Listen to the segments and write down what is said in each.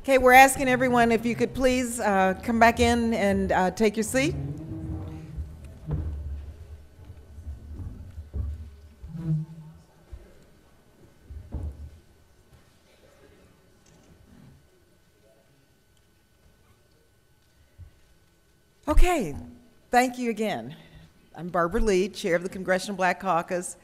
Okay, we're asking everyone if you could please come back in and take your seat. Okay, thank you again. I'm Barbara Lee, Chair of the Congressional Black Caucus,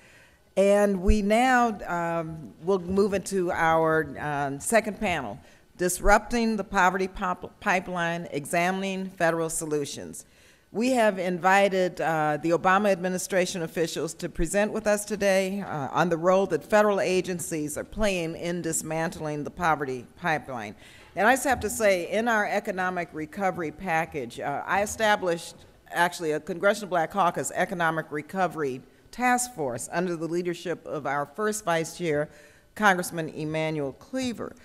and we now will move into our second panel, Disrupting the Poverty Pipeline, Examining Federal Solutions. We have invited the Obama administration officials to present with us today on the role that federal agencies are playing in dismantling the poverty pipeline. And I just have to say, in our economic recovery package, I established actually a Congressional Black Caucus Economic Recovery Task Force under the leadership of our first Vice Chair, Congressman Emanuel Cleaver.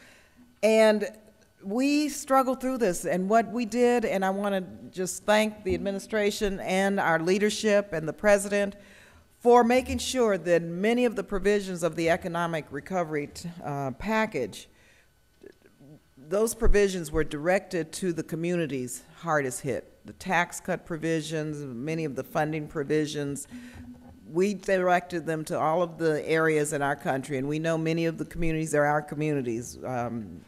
And we struggled through this, and what we did, and I want to just thank the administration and our leadership and the president for making sure that many of the provisions of the economic recovery package, those provisions were directed to the communities hardest hit. The tax cut provisions, many of the funding provisions, we directed them to all of the areas in our country, and we know many of the communities are our communities,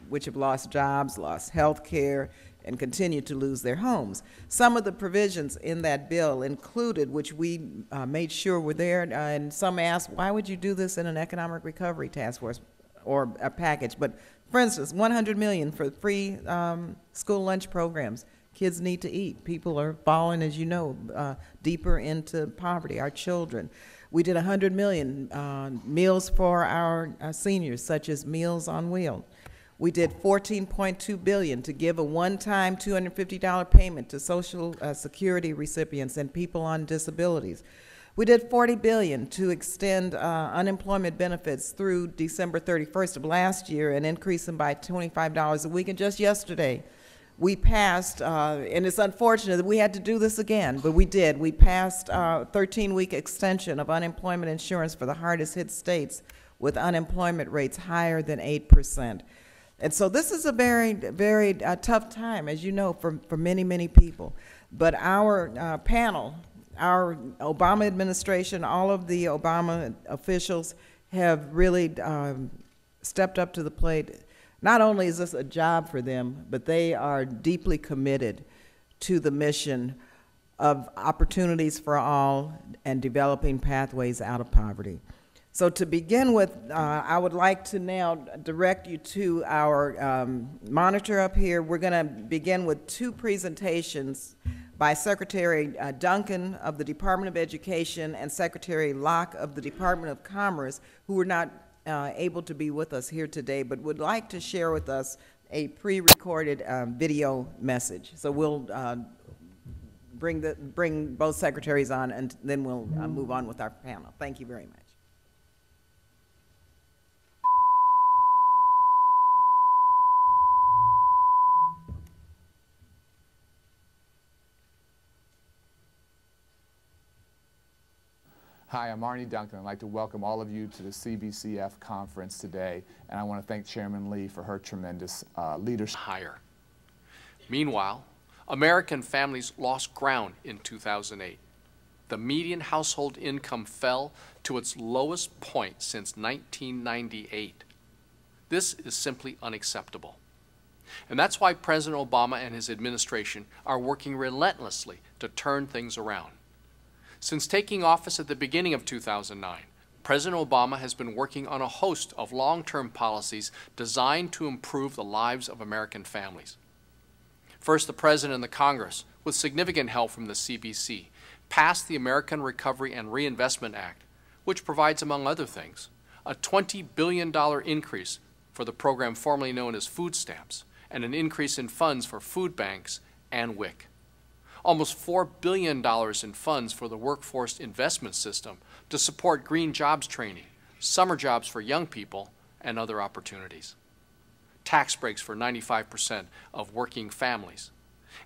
which have lost jobs, lost health care, and continue to lose their homes. Some of the provisions in that bill included, which we made sure were there, and some asked, why would you do this in an economic recovery task force or a package? But for instance, $100 million for free school lunch programs. Kids need to eat. People are falling, as you know, deeper into poverty, our children. We did $100 million meals for our seniors, such as Meals on Wheels. We did $14.2 billion to give a one-time $250 payment to Social Security recipients and people on disabilities. We did $40 billion to extend unemployment benefits through December 31st of last year and increase them by $25 a week. And just yesterday, we passed, and it's unfortunate that we had to do this again, but we did. We passed a 13-week extension of unemployment insurance for the hardest hit states with unemployment rates higher than 8%. And so this is a very, very tough time, as you know, for many, many people. But our panel, our Obama administration, all of the Obama officials have really stepped up to the plate. Not only is this a job for them, but they are deeply committed to the mission of opportunities for all and developing pathways out of poverty. So to begin with, I would like to now direct you to our monitor up here. We're going to begin with two presentations by Secretary Duncan of the Department of Education and Secretary Locke of the Department of Commerce, who were not able to be with us here today, but would like to share with us a pre-recorded video message. So we'll bring both secretaries on, and then we'll move on with our panel. Thank you very much. Hi, I'm Arnie Duncan. I'd like to welcome all of you to the CBCF conference today, and I want to thank Chairman Lee for her tremendous leadership. Higher. Meanwhile, American families lost ground in 2008. The median household income fell to its lowest point since 1998. This is simply unacceptable. And that's why President Obama and his administration are working relentlessly to turn things around. Since taking office at the beginning of 2009, President Obama has been working on a host of long-term policies designed to improve the lives of American families. First, the President and the Congress, with significant help from the CBC, passed the American Recovery and Reinvestment Act, which provides, among other things, a $20 billion increase for the program formerly known as food stamps, and an increase in funds for food banks and WIC. Almost $4 billion in funds for the workforce investment system to support green jobs training, summer jobs for young people, and other opportunities. Tax breaks for 95% of working families,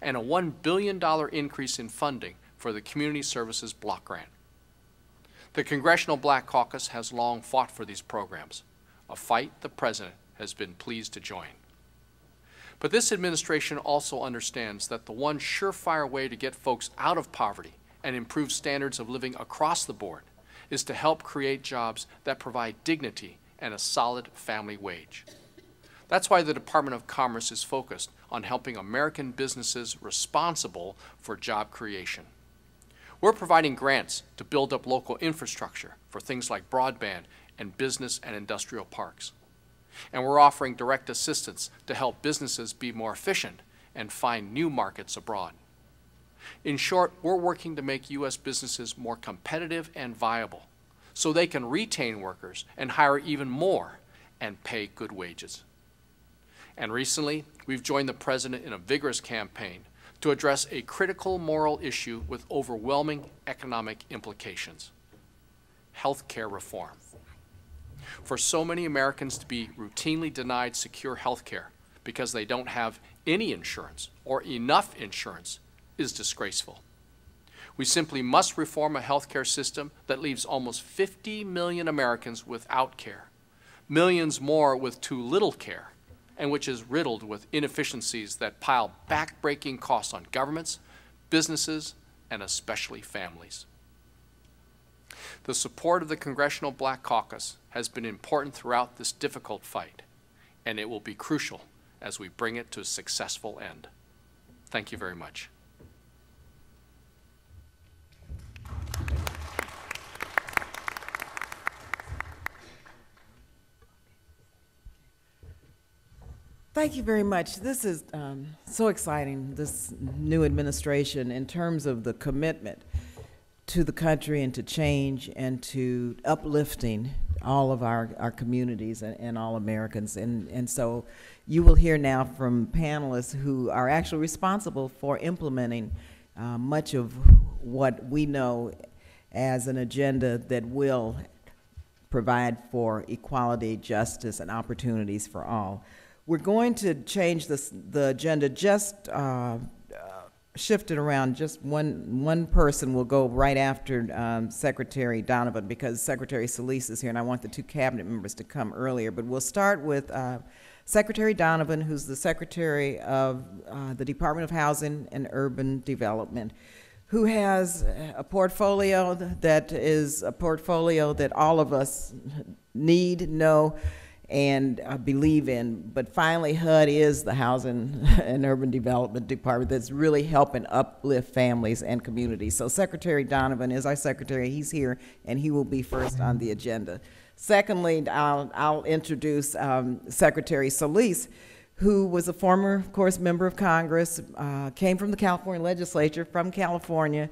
and a $1 billion increase in funding for the Community Services Block Grant. The Congressional Black Caucus has long fought for these programs, a fight the President has been pleased to join. But this administration also understands that the one surefire way to get folks out of poverty and improve standards of living across the board is to help create jobs that provide dignity and a solid family wage. That's why the Department of Commerce is focused on helping American businesses responsible for job creation. We're providing grants to build up local infrastructure for things like broadband and business and industrial parks. And we're offering direct assistance to help businesses be more efficient and find new markets abroad. In short, we're working to make U.S. businesses more competitive and viable so they can retain workers and hire even more and pay good wages. And recently, we've joined the President in a vigorous campaign to address a critical moral issue with overwhelming economic implications: health care reform. For so many Americans to be routinely denied secure health care because they don't have any insurance or enough insurance is disgraceful. We simply must reform a health care system that leaves almost 50 million Americans without care, millions more with too little care, and which is riddled with inefficiencies that pile back-breaking costs on governments, businesses, and especially families. The support of the Congressional Black Caucus has been important throughout this difficult fight, and it will be crucial as we bring it to a successful end. Thank you very much. Thank you very much. This is so exciting, this new administration, in terms of the commitment to the country and to change and to uplifting all of our communities and all Americans. And so you will hear now from panelists who are actually responsible for implementing much of what we know as an agenda that will provide for equality, justice, and opportunities for all. We're going to change the agenda, just shift it around. Just one person will go right after Secretary Donovan, because Secretary Solis is here, and I want the two cabinet members to come earlier. But we'll start with Secretary Donovan, who's the Secretary of the Department of Housing and Urban Development, who has a portfolio that is a portfolio that all of us need, know, and believe in. But finally, HUD is the Housing and Urban Development Department that's really helping uplift families and communities. So Secretary Donovan is our secretary. He's here, and he will be first on the agenda. Secondly, I'll introduce Secretary Solis, who was a former, of course, member of Congress, came from the California legislature, from California,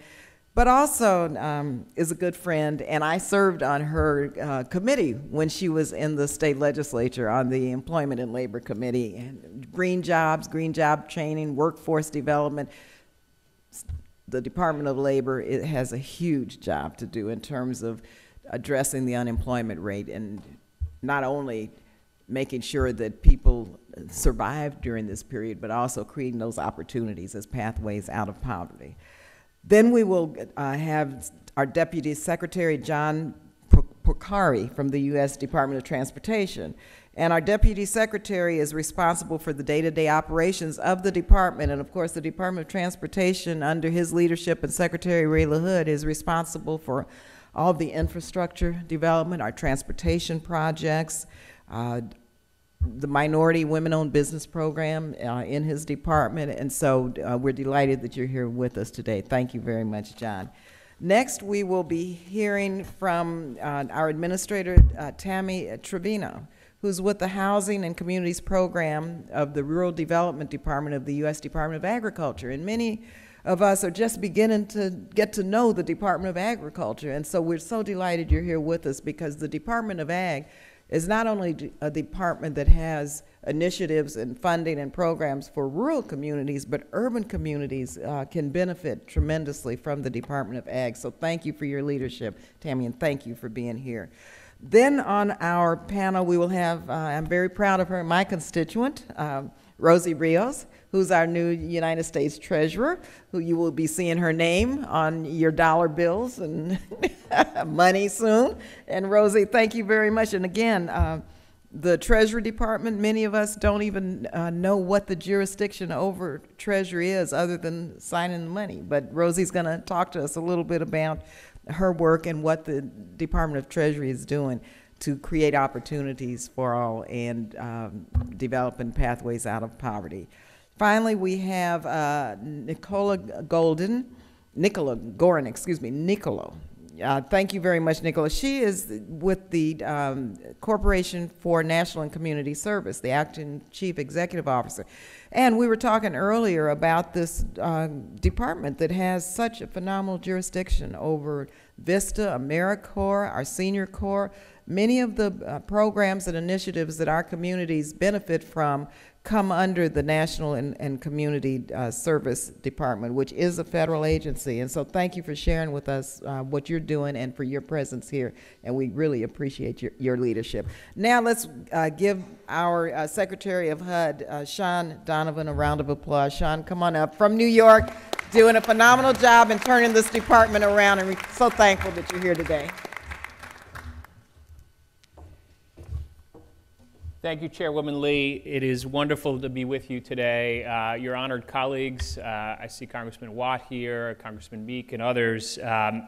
but also is a good friend, and I served on her committee when she was in the state legislature on the Employment and Labor Committee, and green jobs, green job training, workforce development. The Department of Labor, it has a huge job to do in terms of addressing the unemployment rate and not only making sure that people survive during this period, but also creating those opportunities as pathways out of poverty. Then we will have our Deputy Secretary, John Porcari, from the U.S. Department of Transportation. And our Deputy Secretary is responsible for the day-to-day operations of the department. And of course, the Department of Transportation, under his leadership, and Secretary Ray LaHood, is responsible for all the infrastructure development, our transportation projects, the Minority Women-Owned Business Program in his department. And so we're delighted that you're here with us today. Thank you very much, John. Next, we will be hearing from our administrator, Tammy Trevino, who's with the Housing and Communities Program of the Rural Development Department of the U.S. Department of Agriculture. And many of us are just beginning to get to know the Department of Agriculture. And so we're so delighted you're here with us, because the Department of Ag is not only a department that has initiatives and funding and programs for rural communities, but urban communities can benefit tremendously from the Department of Ag. So thank you for your leadership, Tammy, and thank you for being here. Then on our panel, we will have, I'm very proud of her, my constituent, Rosie Rios, who's our new United States Treasurer, who you will be seeing her name on your dollar bills and money soon. And Rosie, thank you very much. And again, The Treasury Department, many of us don't even know what the jurisdiction over Treasury is other than signing the money. But Rosie's going to talk to us a little bit about her work and what the Department of Treasury is doing to create opportunities for all and developing pathways out of poverty. Finally, we have Nicola Golden, Nicola Gorin, excuse me, Nicola. Thank you very much, Nicola. She is with the Corporation for National and Community Service, the acting chief executive officer. And we were talking earlier about this department that has such a phenomenal jurisdiction over VISTA, AmeriCorps, our Senior Corps. Many of the programs and initiatives that our communities benefit from come under the National and Community Service Department, which is a federal agency. And so thank you for sharing with us what you're doing and for your presence here. And we really appreciate your leadership. Now let's give our Secretary of HUD, Sean Donovan, a round of applause. Sean, come on up from New York, doing a phenomenal job in turning this department around, and we're so thankful that you're here today. Thank you, Chairwoman Lee. It is wonderful to be with you today. Your honored colleagues, I see Congressman Watt here, Congressman Meek, and others.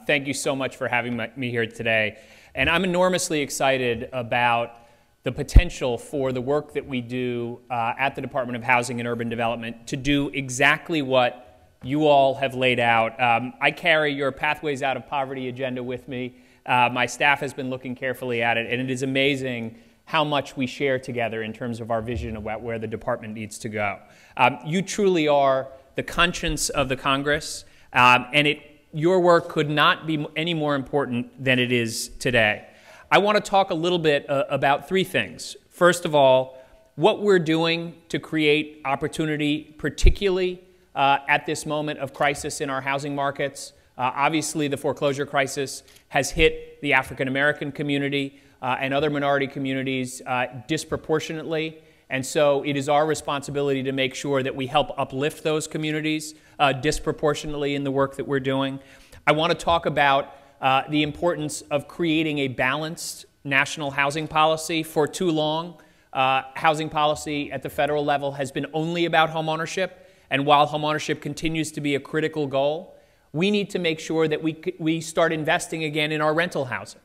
Thank you so much for having me here today. And I'm enormously excited about the potential for the work that we do at the Department of Housing and Urban Development to do exactly what you all have laid out. I carry your Pathways Out of Poverty agenda with me. My staff has been looking carefully at it, and it is amazing how much we share together in terms of our vision about where the department needs to go. You truly are the conscience of the Congress, and your work could not be any more important than it is today. I want to talk a little bit about three things. First of all, what we're doing to create opportunity, particularly at this moment of crisis in our housing markets. Obviously, the foreclosure crisis has hit the African American community and other minority communities disproportionately. And so it is our responsibility to make sure that we help uplift those communities disproportionately in the work that we're doing. I want to talk about the importance of creating a balanced national housing policy. For too long, housing policy at the federal level has been only about homeownership. And while homeownership continues to be a critical goal, we need to make sure that we start investing again in our rental housing.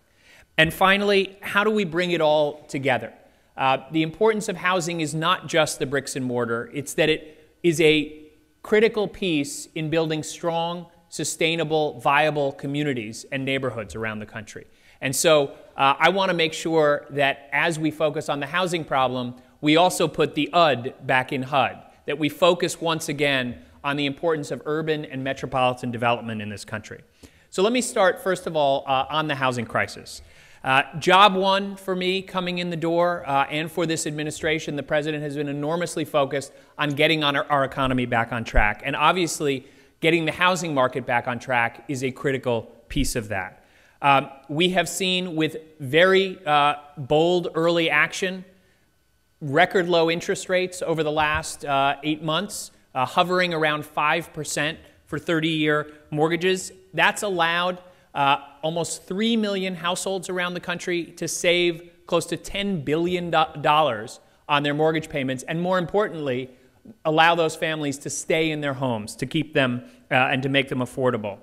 And finally, how do we bring it all together? The importance of housing is not just the bricks and mortar. It's that it is a critical piece in building strong, sustainable, viable communities and neighborhoods around the country. And so I want to make sure that as we focus on the housing problem, we also put the UD back in HUD, that we focus once again on the importance of urban and metropolitan development in this country. So let me start, first of all, on the housing crisis. Job one for me coming in the door and for this administration, the President has been enormously focused on getting our economy back on track. And obviously, getting the housing market back on track is a critical piece of that. We have seen with very bold early action, record low interest rates over the last 8 months, hovering around 5% for 30-year mortgages. That's allowed almost 3 million households around the country to save close to $10 billion on their mortgage payments, and more importantly, allow those families to stay in their homes, to keep them and to make them affordable.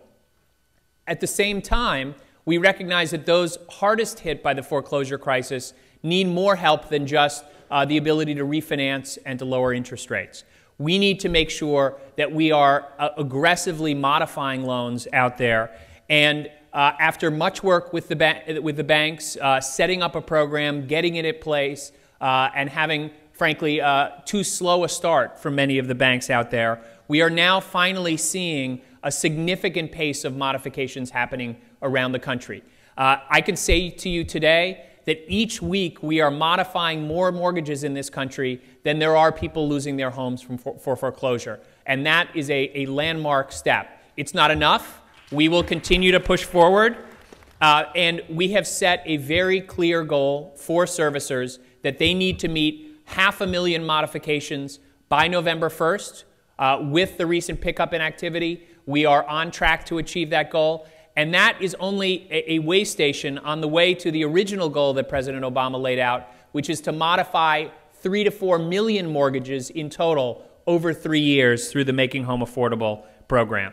At the same time, we recognize that those hardest hit by the foreclosure crisis need more help than just the ability to refinance and to lower interest rates. We need to make sure that we are aggressively modifying loans out there, and after much work with the banks, setting up a program, getting it in place, and having, frankly, too slow a start for many of the banks out there, we are now finally seeing a significant pace of modifications happening around the country. I can say to you today that each week we are modifying more mortgages in this country than there are people losing their homes for foreclosure. And that is a landmark step. It's not enough. We will continue to push forward, and we have set a very clear goal for servicers that they need to meet 500,000 modifications by November 1st. With the recent pickup in activity, we are on track to achieve that goal, and that is only a way station on the way to the original goal that President Obama laid out, which is to modify 3 to 4 million mortgages in total over 3 years through the Making Home Affordable program.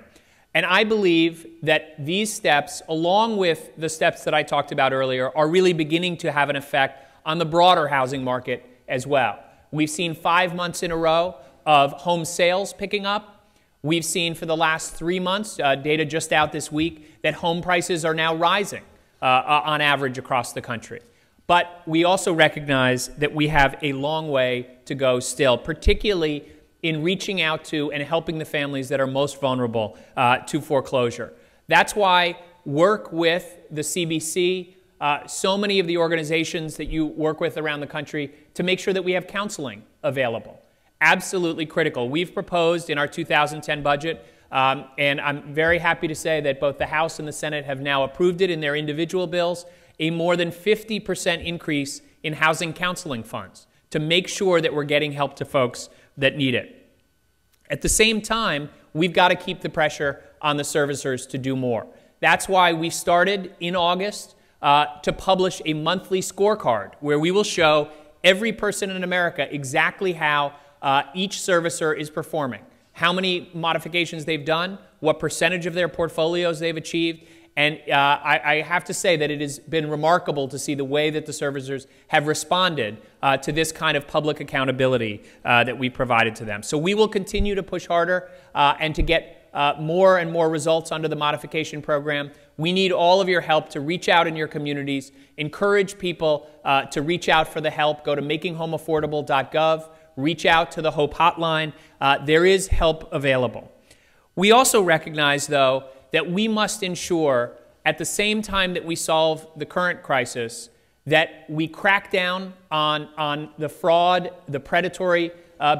And I believe that these steps, along with the steps that I talked about earlier, are really beginning to have an effect on the broader housing market as well. We've seen 5 months in a row of home sales picking up. We've seen for the last 3 months, data just out this week, that home prices are now rising on average across the country. But we also recognize that we have a long way to go still, particularly in reaching out to and helping the families that are most vulnerable to foreclosure. That's why work with the CBC, so many of the organizations that you work with around the country, to make sure that we have counseling available. Absolutely critical. We've proposed in our 2010 budget, and I'm very happy to say that both the House and the Senate have now approved it in their individual bills, a more than 50% increase in housing counseling funds to make sure that we're getting help to folks that need it. At the same time, we've got to keep the pressure on the servicers to do more. That's why we started in August to publish a monthly scorecard where we will show every person in America exactly how each servicer is performing, how many modifications they've done, what percentage of their portfolios they've achieved. And I have to say that it has been remarkable to see the way that the servicers have responded to this kind of public accountability that we provided to them. So we will continue to push harder and to get more and more results under the modification program. We need all of your help to reach out in your communities, encourage people to reach out for the help. Go to makinghomeaffordable.gov, reach out to the HOPE hotline. There is help available. We also recognize, though, that we must ensure, at the same time that we solve the current crisis, that we crack down on the fraud, the predatory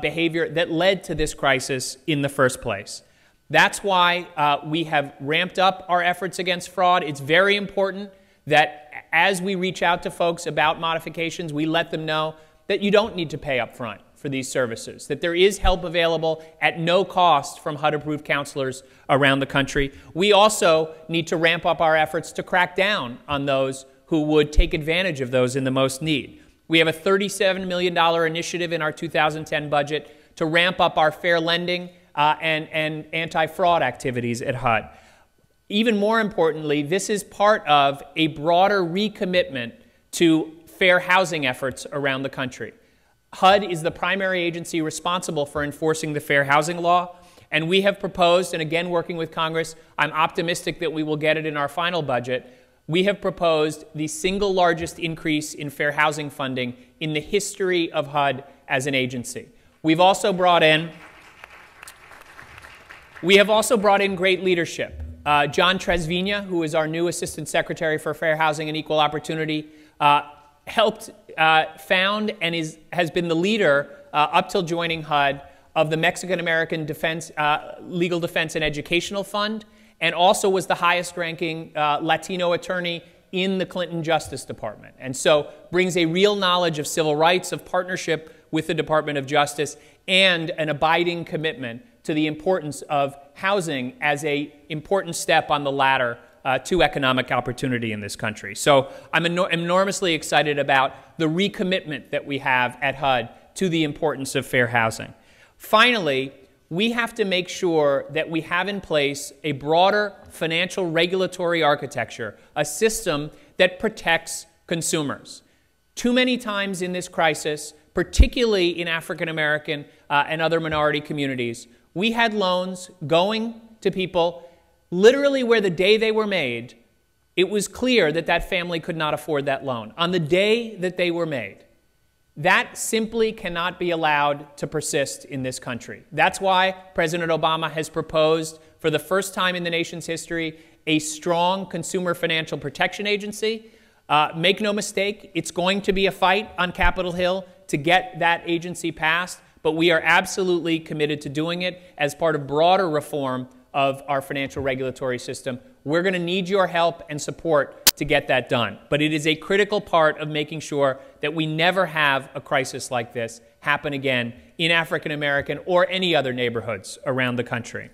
behavior that led to this crisis in the first place. That's why we have ramped up our efforts against fraud. It's very important that as we reach out to folks about modifications, we let them know that you don't need to pay up front for these services, that there is help available at no cost from HUD-approved counselors around the country. We also need to ramp up our efforts to crack down on those who would take advantage of those in the most need. We have a $37 million initiative in our 2010 budget to ramp up our fair lending and anti-fraud activities at HUD. Even more importantly, this is part of a broader recommitment to fair housing efforts around the country. HUD is the primary agency responsible for enforcing the fair housing law, and we have proposed, and again working with Congress, I'm optimistic that we will get it in our final budget, we have proposed the single largest increase in fair housing funding in the history of HUD as an agency. We have also brought in great leadership. John Tresvigna, who is our new Assistant Secretary for Fair Housing and Equal Opportunity, helped found and has been the leader up till joining HUD of the Mexican-American Legal Defense and Educational Fund, and also was the highest-ranking Latino attorney in the Clinton Justice Department. And so brings a real knowledge of civil rights, of partnership with the Department of Justice, and an abiding commitment to the importance of housing as an important step on the ladder to economic opportunity in this country. So I'm enormously excited about the recommitment that we have at HUD to the importance of fair housing. Finally, we have to make sure that we have in place a broader financial regulatory architecture, a system that protects consumers. Too many times in this crisis, particularly in African American and other minority communities, we had loans going to people literally where the day they were made, it was clear that that family could not afford that loan. On the day that they were made. That simply cannot be allowed to persist in this country. That's why President Obama has proposed, for the first time in the nation's history, a strong consumer financial protection agency. Make no mistake, it's going to be a fight on Capitol Hill to get that agency passed, but we are absolutely committed to doing it as part of broader reform of our financial regulatory system. We're going to need your help and support to get that done. But it is a critical part of making sure that we never have a crisis like this happen again in African American or any other neighborhoods around the country.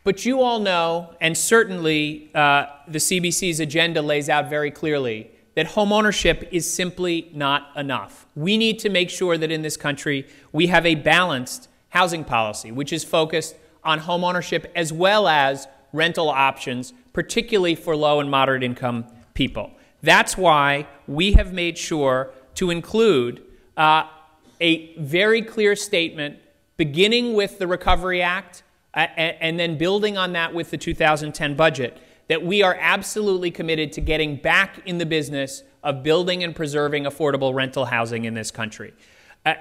But you all know, and certainly the CBC's agenda lays out very clearly, that homeownership is simply not enough. We need to make sure that in this country we have a balanced housing policy, which is focused on homeownership as well as rental options, particularly for low and moderate income people. That's why we have made sure to include a very clear statement beginning with the Recovery Act and then building on that with the 2010 budget, that we are absolutely committed to getting back in the business of building and preserving affordable rental housing in this country.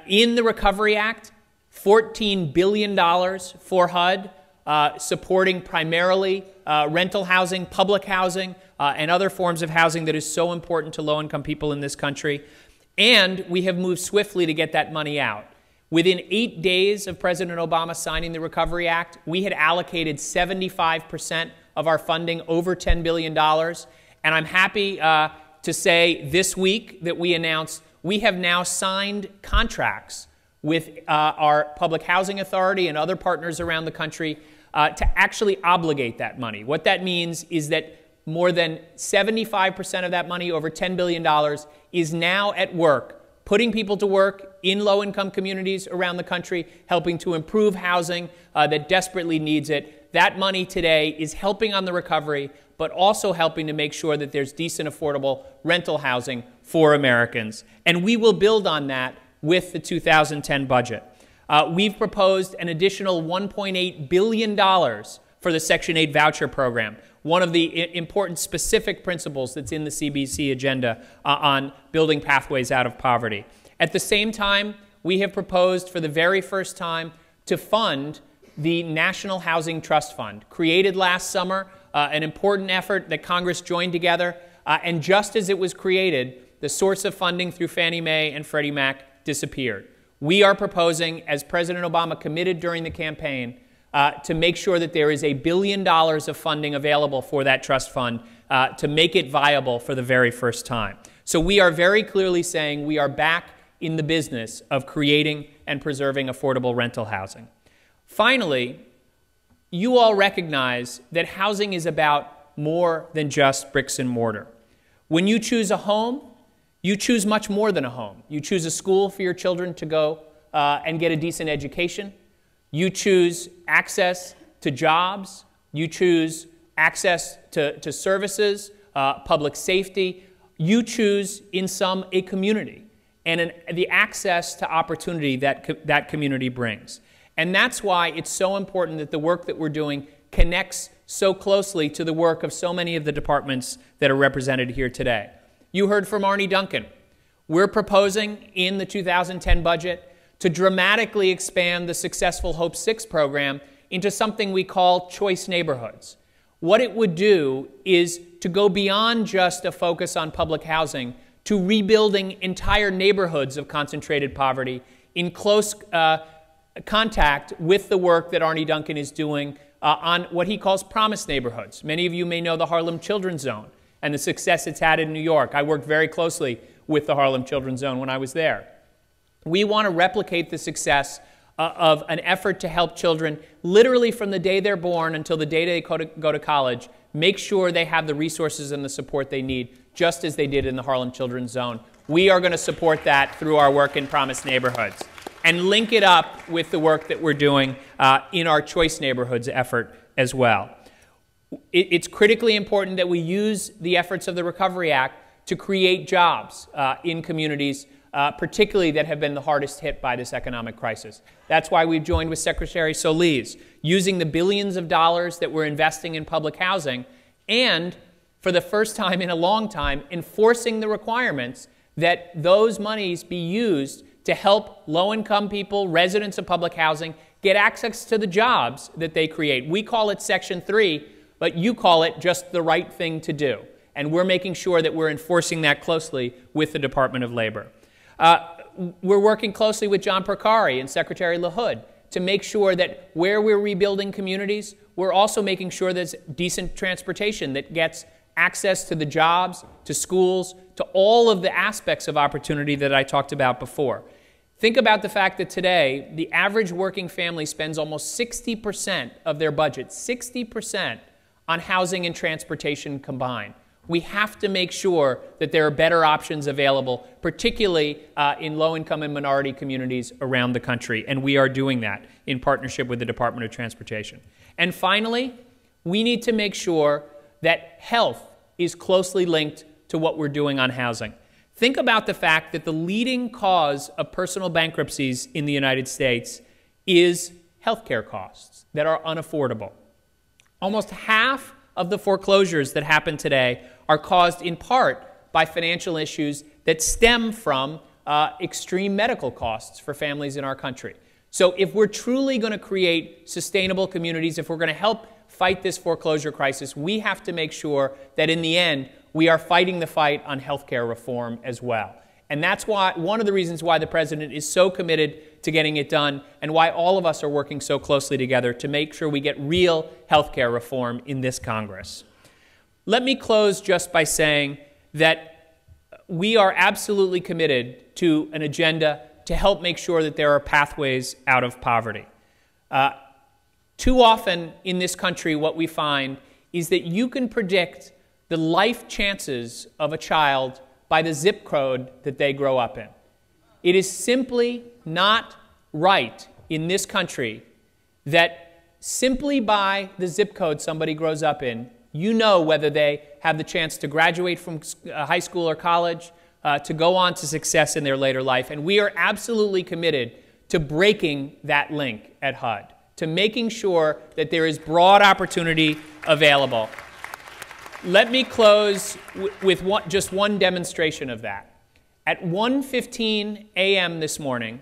In the Recovery Act, $14 billion for HUD, supporting primarily rental housing, public housing, and other forms of housing that is so important to low-income people in this country. And we have moved swiftly to get that money out. Within 8 days of President Obama signing the Recovery Act, we had allocated 75% of our funding, over $10 billion. And I'm happy to say this week that we announced we have now signed contracts with our Public Housing Authority and other partners around the country to actually obligate that money. What that means is that more than 75% of that money, over $10 billion, is now at work, putting people to work in low-income communities around the country, helping to improve housing that desperately needs it. That money today is helping on the recovery, but also helping to make sure that there's decent, affordable rental housing for Americans. And we will build on that with the 2010 budget. We've proposed an additional $1.8 billion for the Section 8 voucher program, one of the important specific principles that's in the CBC agenda on building pathways out of poverty. At the same time, we have proposed for the very first time to fund the National Housing Trust Fund, created last summer, an important effort that Congress joined together, and just as it was created, the source of funding through Fannie Mae and Freddie Mac disappeared. We are proposing, as President Obama committed during the campaign, to make sure that there is $1 billion of funding available for that trust fund to make it viable for the very first time. So we are very clearly saying we are back in the business of creating and preserving affordable rental housing. Finally, you all recognize that housing is about more than just bricks and mortar. When you choose a home, you choose much more than a home. You choose a school for your children to go and get a decent education. You choose access to jobs. You choose access to services, public safety. You choose, in sum, a community and the access to opportunity that that community brings. And that's why it's so important that the work that we're doing connects so closely to the work of so many of the departments that are represented here today. You heard from Arnie Duncan. We're proposing in the 2010 budget to dramatically expand the successful Hope 6 program into something we call choice neighborhoods. What it would do is to go beyond just a focus on public housing to rebuilding entire neighborhoods of concentrated poverty in close contact with the work that Arnie Duncan is doing on what he calls promise neighborhoods. Many of you may know the Harlem Children's Zone and the success it's had in New York. I worked very closely with the Harlem Children's Zone when I was there. We want to replicate the success of an effort to help children literally from the day they're born until the day they go to college, make sure they have the resources and the support they need, just as they did in the Harlem Children's Zone. We are going to support that through our work in Promise Neighborhoods and link it up with the work that we're doing in our Choice Neighborhoods effort as well. It's critically important that we use the efforts of the Recovery Act to create jobs in communities, particularly that have been the hardest hit by this economic crisis. That's why we've joined with Secretary Solis, using the billions of dollars that we're investing in public housing, and for the first time in a long time, enforcing the requirements that those monies be used to help low-income people, residents of public housing, get access to the jobs that they create. We call it Section 3, but you call it just the right thing to do. And we're making sure that we're enforcing that closely with the Department of Labor. We're working closely with John Porcari and Secretary LaHood to make sure that where we're rebuilding communities, we're also making sure there's decent transportation that gets access to the jobs, to schools, to all of the aspects of opportunity that I talked about before. Think about the fact that today, the average working family spends almost 60% of their budget, 60%, on housing and transportation combined. We have to make sure that there are better options available, particularly in low-income and minority communities around the country, and we are doing that in partnership with the Department of Transportation. And finally, we need to make sure that health is closely linked to what we're doing on housing. Think about the fact that the leading cause of personal bankruptcies in the United States is healthcare costs that are unaffordable. Almost half of the foreclosures that happen today are caused in part by financial issues that stem from extreme medical costs for families in our country. So if we're truly going to create sustainable communities, if we're going to help fight this foreclosure crisis, we have to make sure that in the end, we are fighting the fight on health care reform as well. And that's why one of the reasons why the President is so committed to getting it done and why all of us are working so closely together to make sure we get real health care reform in this Congress. Let me close just by saying that we are absolutely committed to an agenda to help make sure that there are pathways out of poverty. Too often in this country, what we find is that you can predict the life chances of a child by the zip code that they grow up in. It is simply not right in this country that simply by the zip code somebody grows up in, you know whether they have the chance to graduate from high school or college, to go on to success in their later life. And we are absolutely committed to breaking that link at HUD, to making sure that there is broad opportunity available. Let me close with just one demonstration of that. At 1:15 a.m. this morning,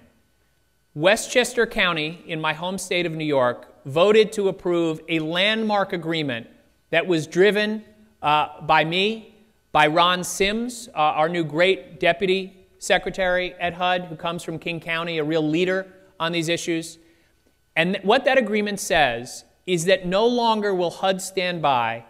Westchester County, in my home state of New York, voted to approve a landmark agreement that was driven by me, by Ron Sims, our new great Deputy Secretary at HUD, who comes from King County, a real leader on these issues. And what that agreement says is that no longer will HUD stand by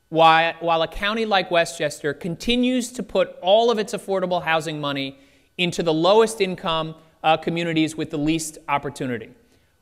while a county like Westchester continues to put all of its affordable housing money into the lowest income communities with the least opportunity.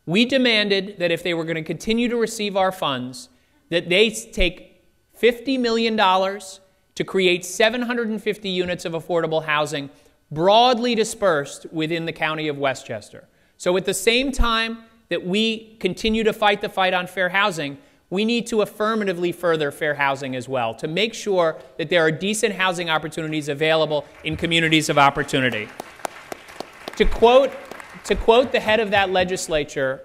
We demanded that if they were going to continue to receive our funds, that they take $50 million to create 750 units of affordable housing broadly dispersed within the county of Westchester. So at the same time that we continue to fight the fight on fair housing, we need to affirmatively further fair housing as well to make sure that there are decent housing opportunities available in communities of opportunity. To quote the head of that legislature,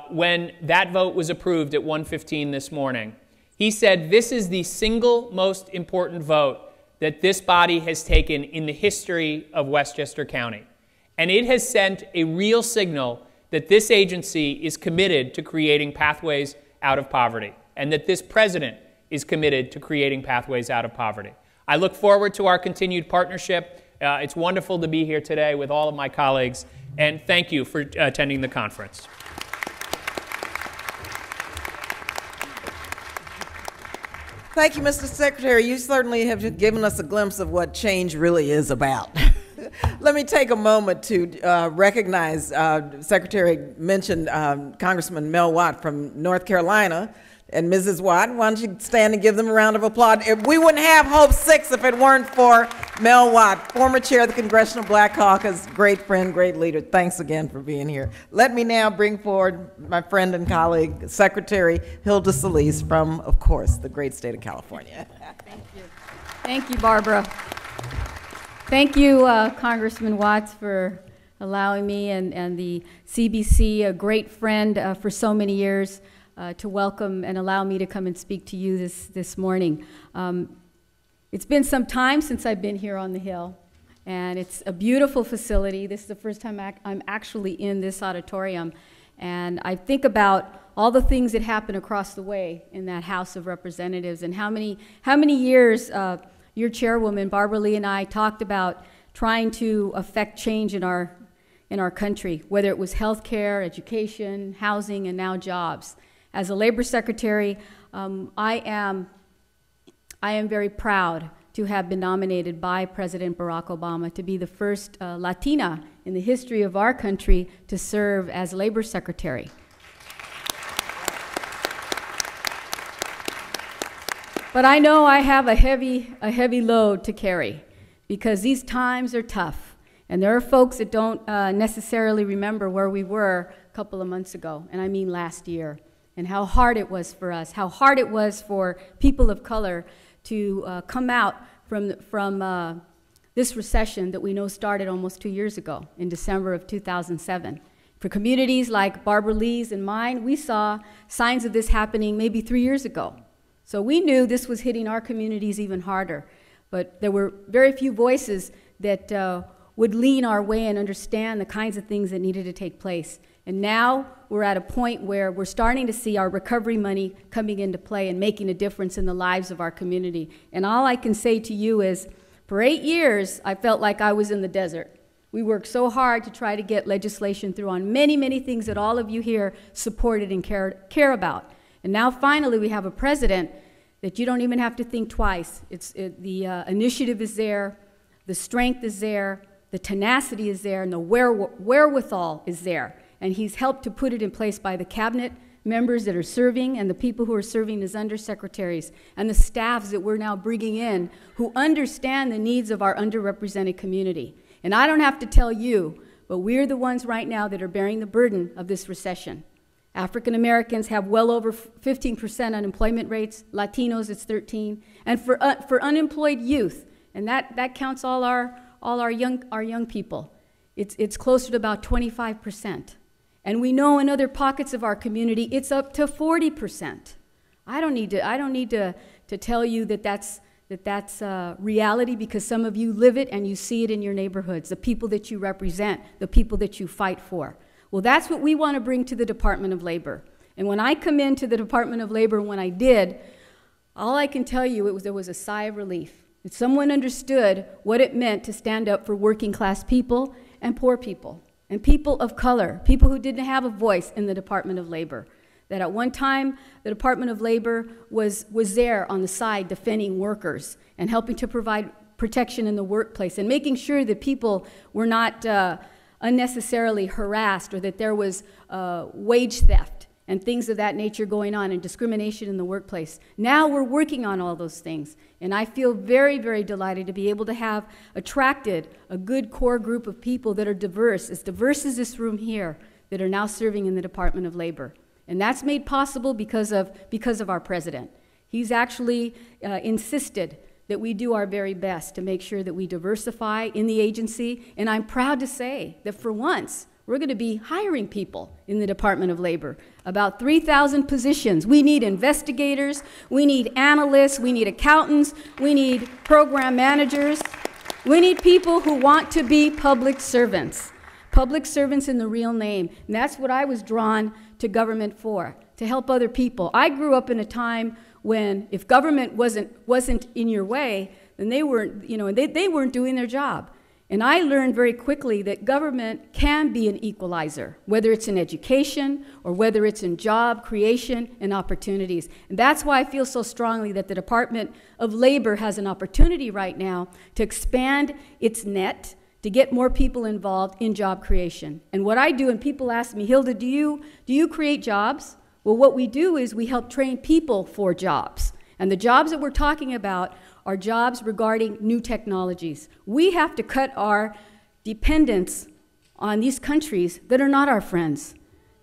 when that vote was approved at 1:15 this morning, he said, "This is the single most important vote that this body has taken in the history of Westchester County. And it has sent a real signal that this agency is committed to creating pathways out of poverty, and that this president is committed to creating pathways out of poverty." I look forward to our continued partnership. It's wonderful to be here today with all of my colleagues, and thank you for attending the conference. Thank you, Mr. Secretary. You certainly have given us a glimpse of what change really is about. Let me take a moment to recognize, Secretary mentioned Congressman Mel Watt from North Carolina, and Mrs. Watt. Why don't you stand and give them a round of applause? We wouldn't have Hope 6 if it weren't for Mel Watt, former chair of the Congressional Black Caucus, great friend, great leader. Thanks again for being here. Let me now bring forward my friend and colleague, Secretary Hilda Solis from, of course, the great state of California. Thank you. Thank you, Barbara. Thank you, Congressman Watts, for allowing me and the CBC, a great friend for so many years, to welcome and allow me to come and speak to you this morning. It's been some time since I've been here on the Hill, and it's a beautiful facility. This is the first time I'm actually in this auditorium, and I think about all the things that happen across the way in that House of Representatives, and how many years your chairwoman, Barbara Lee, and I talked about trying to affect change in our country, whether it was health care, education, housing, and now jobs. As a labor secretary, I am very proud to have been nominated by President Barack Obama to be the first Latina in the history of our country to serve as Labor Secretary. But I know I have a heavy load to carry, because these times are tough. And there are folks that don't necessarily remember where we were a couple of months ago, and I mean last year, and how hard it was for us, how hard it was for people of color to come out from this recession that we know started almost 2 years ago, in December of 2007. For communities like Barbara Lee's and mine, we saw signs of this happening maybe 3 years ago. So we knew this was hitting our communities even harder, but there were very few voices that would lean our way and understand the kinds of things that needed to take place. And now we're at a point where we're starting to see our recovery money coming into play and making a difference in the lives of our community. And all I can say to you is, for 8 years, I felt like I was in the desert. We worked so hard to try to get legislation through on many, many things that all of you here supported and care about. And now finally we have a president that you don't even have to think twice. The initiative is there, the strength is there, the tenacity is there, and the wherewithal is there. And he's helped to put it in place by the cabinet members that are serving and the people who are serving as undersecretaries and the staffs that we're now bringing in who understand the needs of our underrepresented community. And I don't have to tell you, but we're the ones right now that are bearing the burden of this recession. African Americans have well over 15% unemployment rates. Latinos, it's 13%. And for unemployed youth, and that counts all our young people, it's closer to about 25%. And we know in other pockets of our community, it's up to 40%. I don't need to tell you that that's reality, because some of you live it and you see it in your neighborhoods, the people that you represent, the people that you fight for. Well, that's what we want to bring to the Department of Labor. And when I come into the Department of Labor, when I did, all I can tell you, there was a sigh of relief. That someone understood what it meant to stand up for working class people and poor people and people of color, people who didn't have a voice in the Department of Labor. That at one time, the Department of Labor was there on the side defending workers and helping to provide protection in the workplace and making sure that people were not unnecessarily harassed, or that there was wage theft and things of that nature going on and discrimination in the workplace. Now we're working on all those things. And I feel very, very delighted to be able to have attracted a good core group of people that are diverse as this room here, that are now serving in the Department of Labor. And that's made possible because of our president. He's actually insisted that we do our very best to make sure that we diversify in the agency. And I'm proud to say that for once, we're going to be hiring people in the Department of Labor. About 3,000 positions. We need investigators, we need analysts, we need accountants, we need program managers. We need people who want to be public servants in the real name. And that's what I was drawn to government for, to help other people. I grew up in a time when if government wasn't in your way, then they weren't, they weren't doing their job. And I learned very quickly that government can be an equalizer, whether it's in education or whether it's in job creation and opportunities. And that's why I feel so strongly that the Department of Labor has an opportunity right now to expand its net, to get more people involved in job creation. And what I do, and people ask me, Hilda, do you create jobs? Well, what we do is we help train people for jobs. And the jobs that we're talking about are jobs regarding new technologies. We have to cut our dependence on these countries that are not our friends,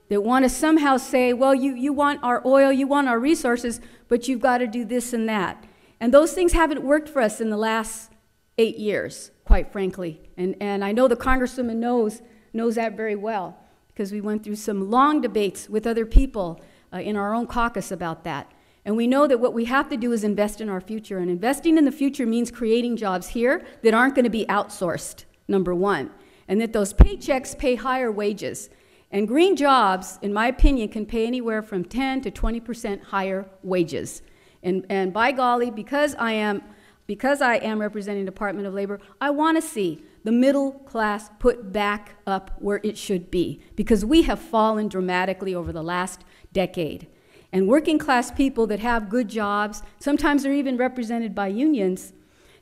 that want to somehow say, well, you want our oil, you want our resources, but you've got to do this and that. And those things haven't worked for us in the last 8 years, quite frankly. And I know the Congresswoman knows that very well, because we went through some long debates with other people in our own caucus about that. And we know that what we have to do is invest in our future. And investing in the future means creating jobs here that aren't going to be outsourced, number one. And that those paychecks pay higher wages. And green jobs, in my opinion, can pay anywhere from 10 to 20% higher wages. And by golly, because I am representing the Department of Labor, I want to see the middle class put back up where it should be, because we have fallen dramatically over the last decade. And working class people that have good jobs, sometimes they're even represented by unions,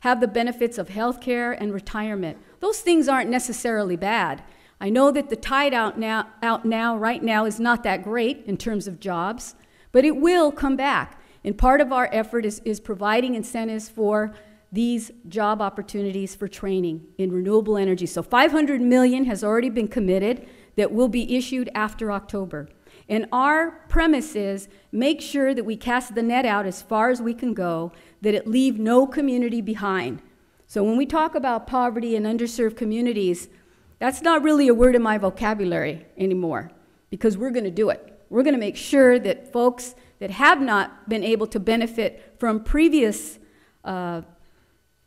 have the benefits of health care and retirement. Those things aren't necessarily bad. I know that the tide right now is not that great in terms of jobs, but it will come back. And part of our effort is providing incentives for these job opportunities for training in renewable energy. So $500 million has already been committed that will be issued after October. And our premise is make sure that we cast the net out as far as we can go, that it leave no community behind. So when we talk about poverty and underserved communities, that's not really a word in my vocabulary anymore, because we're going to do it. We're going to make sure that folks that have not been able to benefit from previous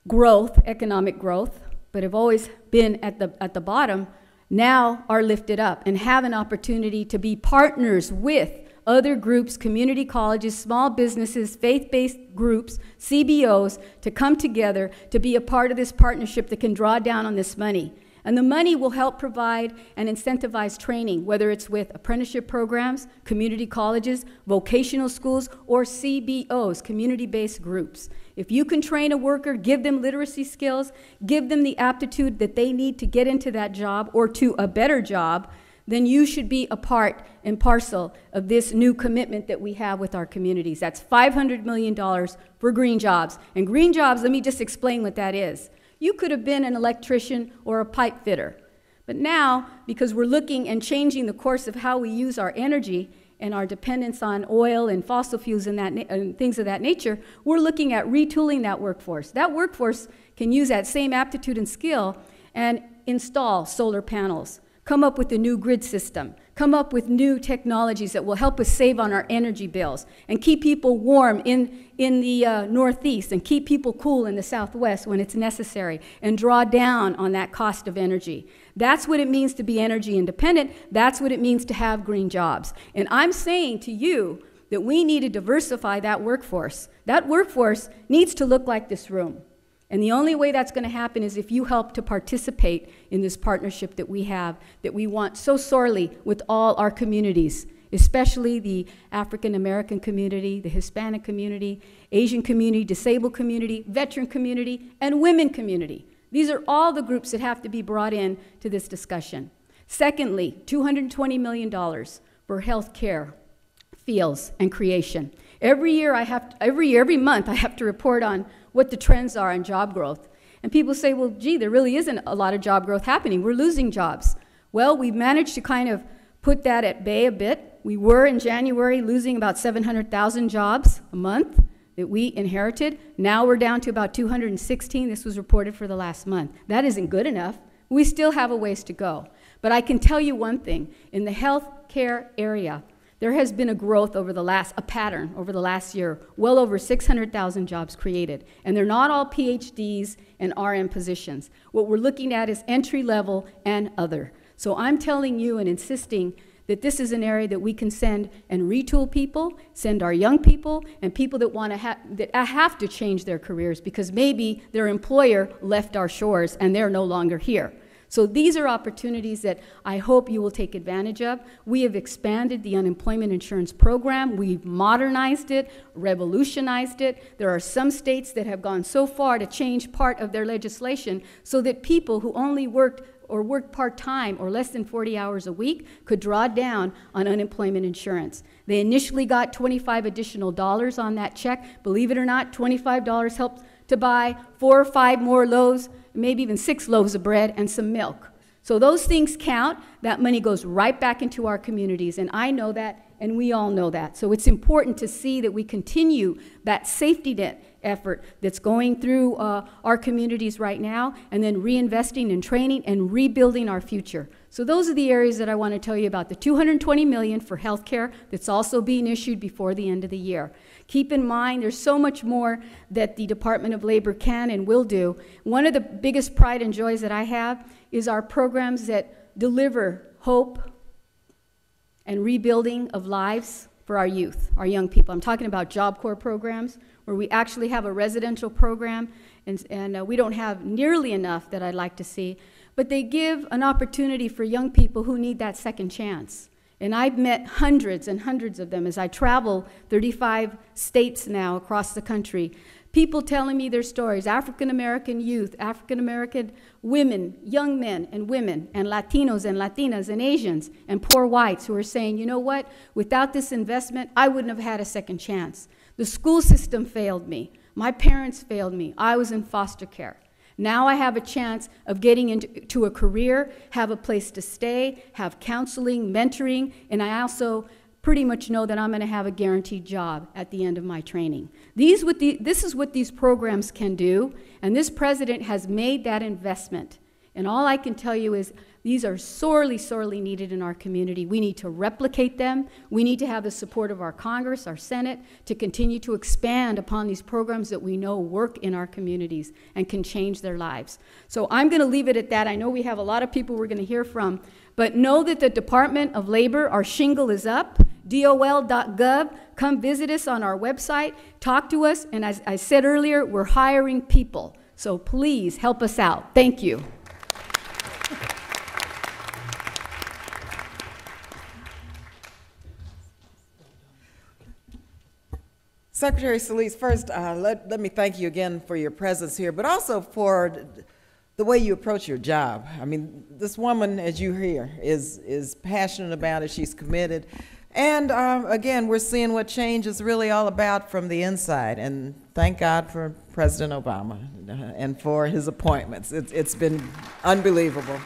growth, economic growth, but have always been at the bottom, now are lifted up and have an opportunity to be partners with other groups, community colleges, small businesses, faith-based groups, CBOs, to come together to be a part of this partnership that can draw down on this money. And the money will help provide and incentivize training, whether it's with apprenticeship programs, community colleges, vocational schools, or CBOs, community-based groups. If you can train a worker, give them literacy skills, give them the aptitude that they need to get into that job or to a better job, then you should be a part and parcel of this new commitment that we have with our communities. That's $500 million for green jobs. And green jobs, let me just explain what that is. You could have been an electrician or a pipe fitter. But now, because we're looking and changing the course of how we use our energy and our dependence on oil and fossil fuels and things of that nature, we're looking at retooling that workforce. That workforce can use that same aptitude and skill and install solar panels, come up with a new grid system, come up with new technologies that will help us save on our energy bills and keep people warm in the Northeast and keep people cool in the Southwest when it's necessary and draw down on that cost of energy. That's what it means to be energy independent. That's what it means to have green jobs. And I'm saying to you that we need to diversify that workforce. That workforce needs to look like this room. And the only way that's going to happen is if you help to participate in this partnership that we have, that we want so sorely with all our communities, especially the African American community, the Hispanic community, Asian community, disabled community, veteran community, and women community. These are all the groups that have to be brought in to this discussion. Secondly, $220 million for health care, fields, and creation. Every month I have to report on what the trends are in job growth. And people say, well, gee, there really isn't a lot of job growth happening. We're losing jobs. Well, we've managed to kind of put that at bay a bit. We were in January losing about 700,000 jobs a month that we inherited. Now we're down to about 216. This was reported for the last month. That isn't good enough. We still have a ways to go. But I can tell you one thing. In the health care area, there has been a pattern over the last year, well over 600,000 jobs created. And they're not all PhDs and RM positions. What we're looking at is entry level and other. So I'm telling you and insisting that this is an area that we can send and retool people, send our young people, and people that have to change their careers because maybe their employer left our shores and they're no longer here. So these are opportunities that I hope you will take advantage of. We have expanded the unemployment insurance program. We've modernized it, revolutionized it. There are some states that have gone so far to change part of their legislation so that people who only worked part-time or less than 40 hours a week could draw down on unemployment insurance. They initially got $25 additional on that check. Believe it or not, $25 helped to buy 4 or 5 more loaves, maybe even 6 loaves of bread and some milk. So those things count. That money goes right back into our communities, and I know that, and we all know that. So it's important to see that we continue that safety net effort that's going through our communities right now, and then reinvesting in training and rebuilding our future. So those are the areas that I want to tell you about. The $220 million for healthcare that's also being issued before the end of the year. Keep in mind, there's so much more that the Department of Labor can and will do. One of the biggest pride and joys that I have is our programs that deliver hope and rebuilding of lives for our youth, our young people. I'm talking about Job Corps programs, where we actually have a residential program, and we don't have nearly enough that I'd like to see, but they give an opportunity for young people who need that second chance. And I've met hundreds and hundreds of them as I travel 35 states now across the country. people telling me their stories, African American youth, African American women, young men and women, and Latinos and Latinas and Asians and poor whites who are saying, you know what, without this investment, I wouldn't have had a second chance. The school system failed me. My parents failed me. I was in foster care. Now I have a chance of getting into a career, have a place to stay, have counseling, mentoring, and I also pretty much know that I'm going to have a guaranteed job at the end of my training. This is what these programs can do, and this president has made that investment. And all I can tell you is these are sorely, sorely needed in our community. We need to replicate them. We need to have the support of our Congress, our Senate, to continue to expand upon these programs that we know work in our communities and can change their lives. So I'm going to leave it at that. I know we have a lot of people we're going to hear from, but know that the Department of Labor, our shingle is up, dol.gov. Come visit us on our website, talk to us, and as I said earlier, we're hiring people. So please help us out. Thank you. Secretary Solis, first, let me thank you again for your presence here, but also for the way you approach your job. I mean, this woman, as you hear, is passionate about it. She's committed. And again, we're seeing what change is really all about from the inside. And thank God for President Obama and for his appointments. It's been unbelievable.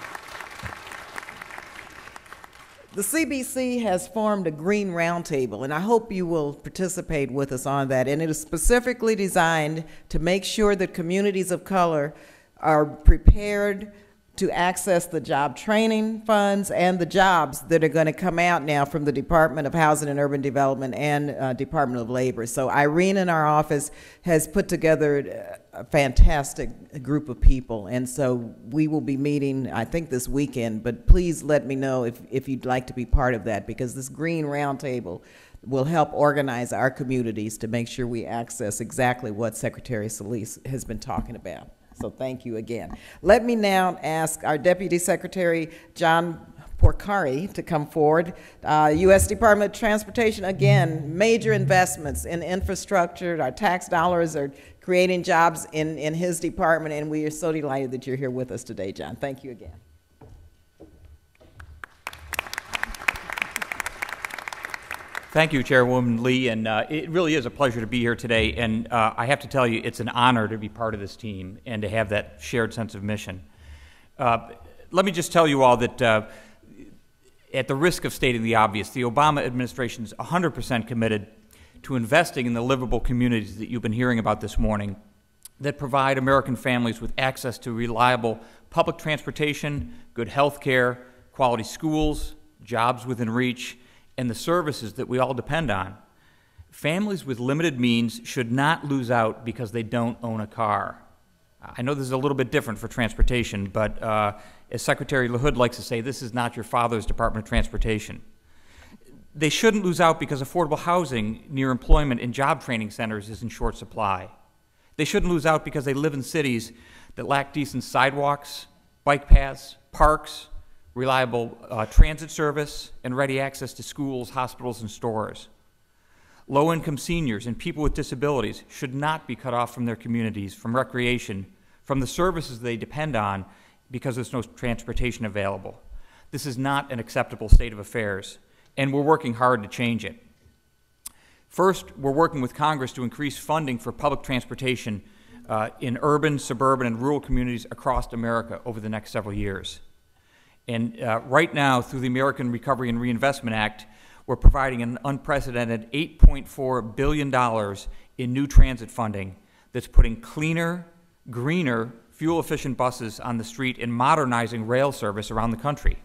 The CBC has formed a Green Roundtable, and I hope you will participate with us on that. And it is specifically designed to make sure that communities of color are prepared to access the job training funds and the jobs that are going to come out now from the Department of Housing and Urban Development and Department of Labor. So Irene in our office has put together a fantastic group of people, and so we will be meeting, I think, this weekend, but please let me know if you'd like to be part of that, because this Green Roundtable will help organize our communities to make sure we access exactly what Secretary Solis has been talking about. So thank you again. Let me now ask our Deputy Secretary, John Porcari, to come forward. U.S. Department of Transportation, again, major investments in infrastructure. Our tax dollars are creating jobs in his department, and we are so delighted that you're here with us today, John. Thank you again. Thank you, Chairwoman Lee, and it really is a pleasure to be here today, and I have to tell you, it's an honor to be part of this team and to have that shared sense of mission. Let me just tell you all that at the risk of stating the obvious, the Obama administration is 100% committed to investing in the livable communities that you've been hearing about this morning that provide American families with access to reliable public transportation, good health care, quality schools, jobs within reach, and the services that we all depend on. Families with limited means should not lose out because they don't own a car. I know this is a little bit different for transportation, but as Secretary LaHood likes to say, this is not your father's Department of Transportation. They shouldn't lose out because affordable housing near employment and job training centers is in short supply. They shouldn't lose out because they live in cities that lack decent sidewalks, bike paths, parks, reliable transit service, and ready access to schools, hospitals, and stores. Low-income seniors and people with disabilities should not be cut off from their communities, from recreation, from the services they depend on because there's no transportation available. This is not an acceptable state of affairs, and we're working hard to change it. First, we're working with Congress to increase funding for public transportation in urban, suburban, and rural communities across America over the next several years. And right now, through the American Recovery and Reinvestment Act, we're providing an unprecedented $8.4 billion in new transit funding that's putting cleaner, greener, fuel-efficient buses on the street and modernizing rail service around the country.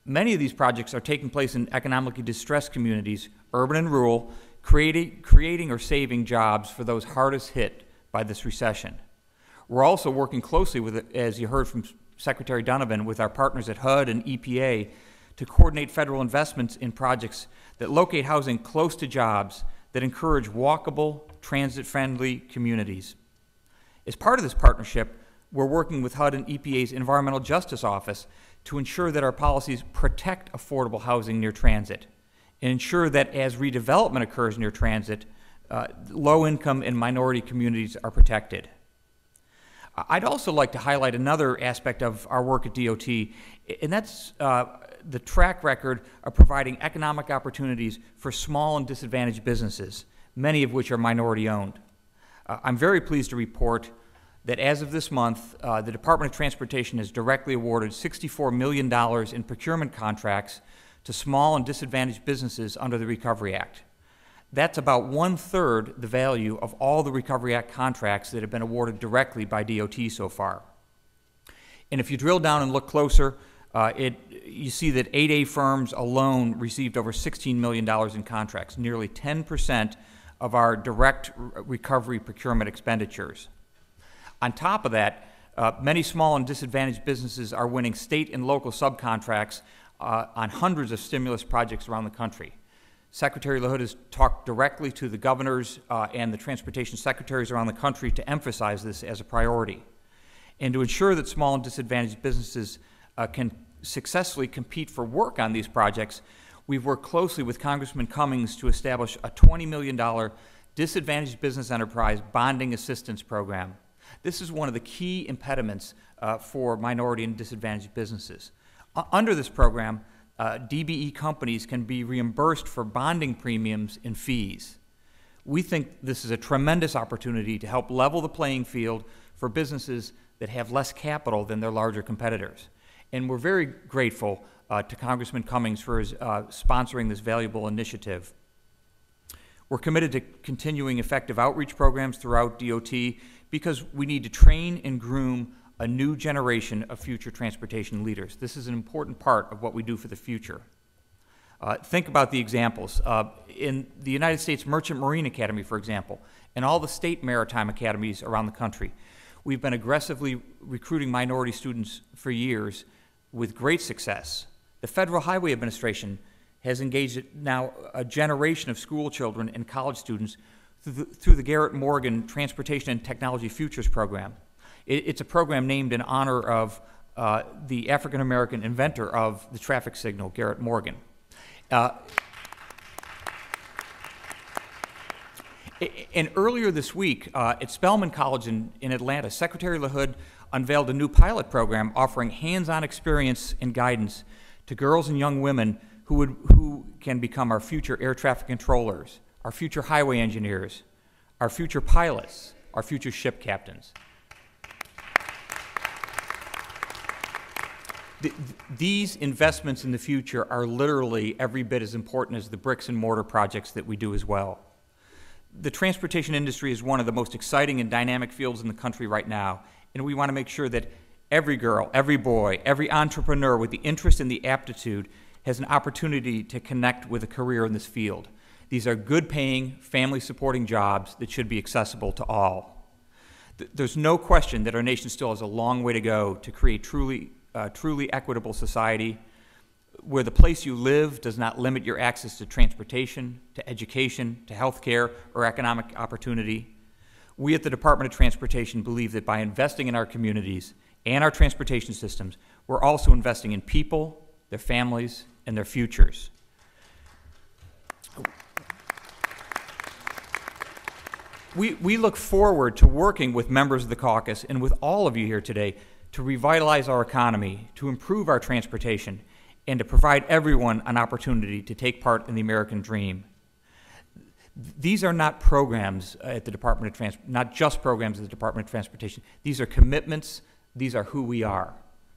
Many of these projects are taking place in economically distressed communities, urban and rural, creating or saving jobs for those hardest hit by this recession. We're also working closely with, as you heard from Secretary Donovan, with our partners at HUD and EPA to coordinate federal investments in projects that locate housing close to jobs that encourage walkable, transit-friendly communities. As part of this partnership, we're working with HUD and EPA's Environmental Justice Office to ensure that our policies protect affordable housing near transit and ensure that as redevelopment occurs near transit, low-income and minority communities are protected. I'd also like to highlight another aspect of our work at DOT, and that's the track record of providing economic opportunities for small and disadvantaged businesses, many of which are minority-owned. I'm very pleased to report that as of this month, the Department of Transportation has directly awarded $64 million in procurement contracts to small and disadvantaged businesses under the Recovery Act. That's about 1/3 the value of all the Recovery Act contracts that have been awarded directly by DOT so far. And if you drill down and look closer, you see that 8A firms alone received over $16 million in contracts, nearly 10% of our direct recovery procurement expenditures. On top of that, many small and disadvantaged businesses are winning state and local subcontracts on hundreds of stimulus projects around the country. Secretary LaHood has talked directly to the governors and the transportation secretaries around the country to emphasize this as a priority. And to ensure that small and disadvantaged businesses can successfully compete for work on these projects, we've worked closely with Congressman Cummings to establish a $20 million Disadvantaged Business Enterprise Bonding Assistance Program. This is one of the key impediments for minority and disadvantaged businesses. Under this program, DBE companies can be reimbursed for bonding premiums and fees. We think this is a tremendous opportunity to help level the playing field for businesses that have less capital than their larger competitors. And we're very grateful to Congressman Cummings for his sponsoring this valuable initiative. We're committed to continuing effective outreach programs throughout DOT because we need to train and groom a new generation of future transportation leaders. This is an important part of what we do for the future. Think about the examples. In the United States Merchant Marine Academy, for example, and all the state maritime academies around the country, we've been aggressively recruiting minority students for years with great success. The Federal Highway Administration has engaged now a generation of school children and college students through the Garrett Morgan Transportation and Technology Futures Program. It's a program named in honor of the African-American inventor of the traffic signal, Garrett Morgan. And earlier this week, at Spelman College in Atlanta, Secretary LaHood unveiled a new pilot program offering hands-on experience and guidance to girls and young women who can become our future air traffic controllers, our future highway engineers, our future pilots, our future ship captains. These investments in the future are literally every bit as important as the bricks and mortar projects that we do as well. The transportation industry is one of the most exciting and dynamic fields in the country right now, and we want to make sure that every girl, every boy, every entrepreneur with the interest and the aptitude has an opportunity to connect with a career in this field. These are good-paying, family-supporting jobs that should be accessible to all. There's no question that our nation still has a long way to go to create truly equitable society where the place you live does not limit your access to transportation, to education, to health care, or economic opportunity. We at the Department of Transportation believe that by investing in our communities and our transportation systems, we're also investing in people, their families, and their futures. We look forward to working with members of the caucus and with all of you here today to revitalize our economy, to improve our transportation, and to provide everyone an opportunity to take part in the American dream. These are not programs at the Department of Transportation, not just programs at the Department of Transportation. These are commitments. These are who we are.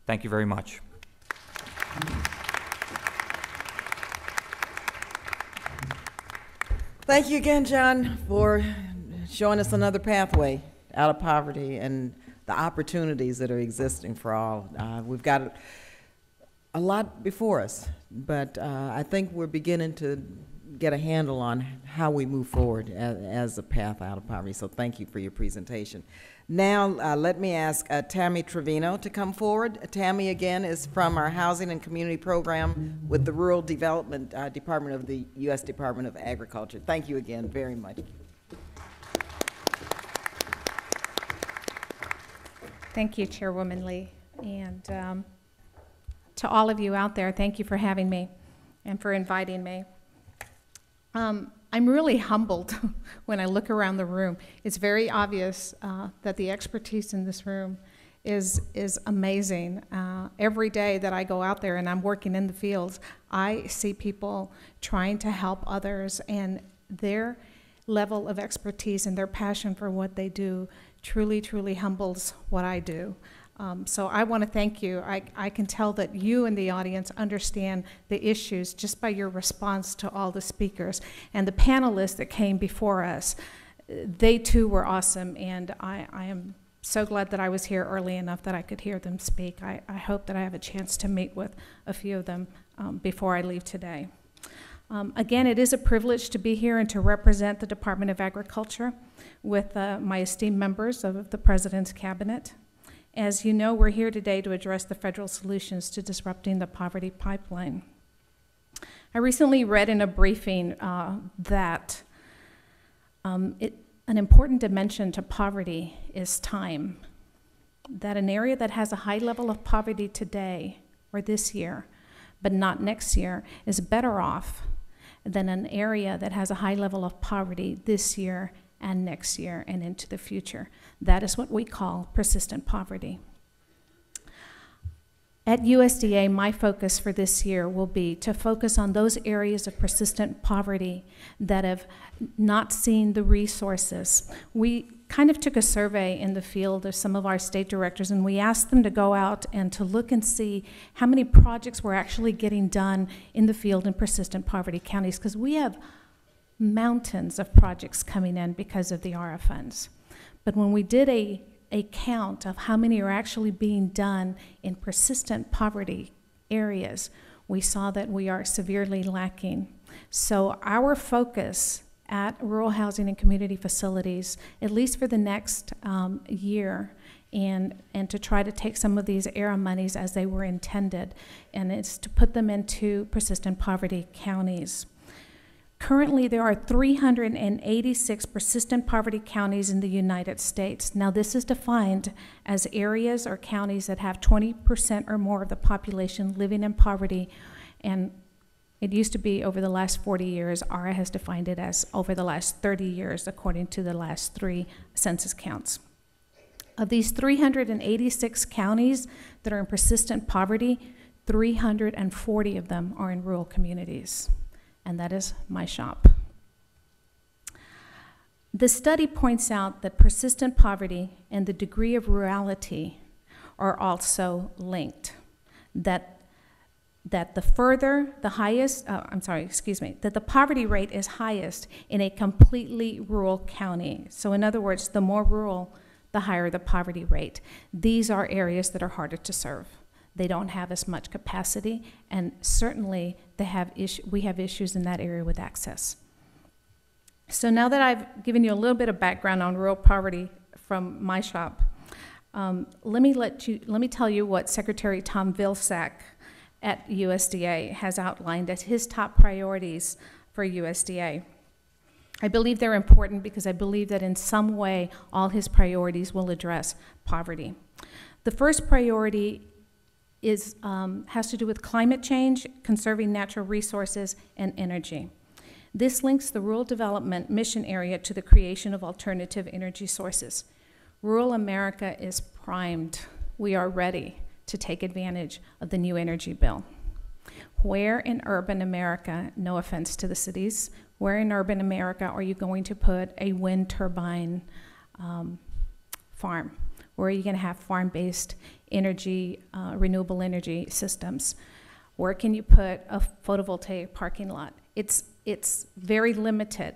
Thank you very much. Thank you again, John, for showing us another pathway out of poverty and the opportunities that are existing for all. We've got a lot before us, but I think we're beginning to get a handle on how we move forward as a path out of poverty. So thank you for your presentation. Now, let me ask Tammy Trevino to come forward. Tammy, again, is from our Housing and Community Program with the Rural Development Department of the U.S. Department of Agriculture. Thank you again very much. Thank you, Chairwoman Lee. And to all of you out there, thank you for having me and for inviting me. I'm really humbled when I look around the room. It's very obvious that the expertise in this room is amazing. Every day that I go out there and I'm working in the fields, I see people trying to help others, and their level of expertise and their passion for what they do truly, truly humbles what I do. So I want to thank you. I can tell that you and the audience understand the issues just by your response to all the speakers. And the panelists that came before us, they too were awesome, and I am so glad that I was here early enough that I could hear them speak. I hope that I have a chance to meet with a few of them before I leave today. Again, it is a privilege to be here and to represent the Department of Agriculture with my esteemed members of the President's Cabinet. As you know, we're here today to address the federal solutions to disrupting the poverty pipeline. I recently read in a briefing that an important dimension to poverty is time. That an area that has a high level of poverty today or this year, but not next year, is better off than an area that has a high level of poverty this year and next year and into the future. That is what we call persistent poverty. At USDA, my focus for this year will be to focus on those areas of persistent poverty that have not seen the resources. We kind of took a survey in the field of some of our state directors, and we asked them to go out and to look and see how many projects were actually getting done in the field in persistent poverty counties, because we have mountains of projects coming in because of the ARA funds. But when we did a count of how many are actually being done in persistent poverty areas, we saw that we are severely lacking. So our focus at rural housing and community facilities, at least for the next year, and to try to take some of these ARA monies as they were intended, and it's to put them into persistent poverty counties. Currently, there are 386 persistent poverty counties in the United States. Now, this is defined as areas or counties that have 20% or more of the population living in poverty, and it used to be over the last 40 years. ARA has defined it as over the last 30 years, according to the last 3 census counts. Of these 386 counties that are in persistent poverty, 340 of them are in rural communities. And that is my shop. The study points out that persistent poverty and the degree of rurality are also linked. That the poverty rate is highest in a completely rural county. So in other words, the more rural, the higher the poverty rate. These are areas that are harder to serve. They don't have as much capacity, and certainly we have issues in that area with access. So now that I've given you a little bit of background on rural poverty from my shop, let me tell you what Secretary Tom Vilsack at USDA has outlined as his top priorities for USDA. I believe they're important because I believe that in some way all his priorities will address poverty. The first priority has to do with climate change, conserving natural resources, and energy. This links the rural development mission area to the creation of alternative energy sources. Rural America is primed. We are ready to take advantage of the new energy bill. Where in urban America, no offense to the cities, where in urban America are you going to put a wind turbine farm? Where are you going to have farm-based energy, renewable energy systems? Where can you put a photovoltaic parking lot? It's very limited.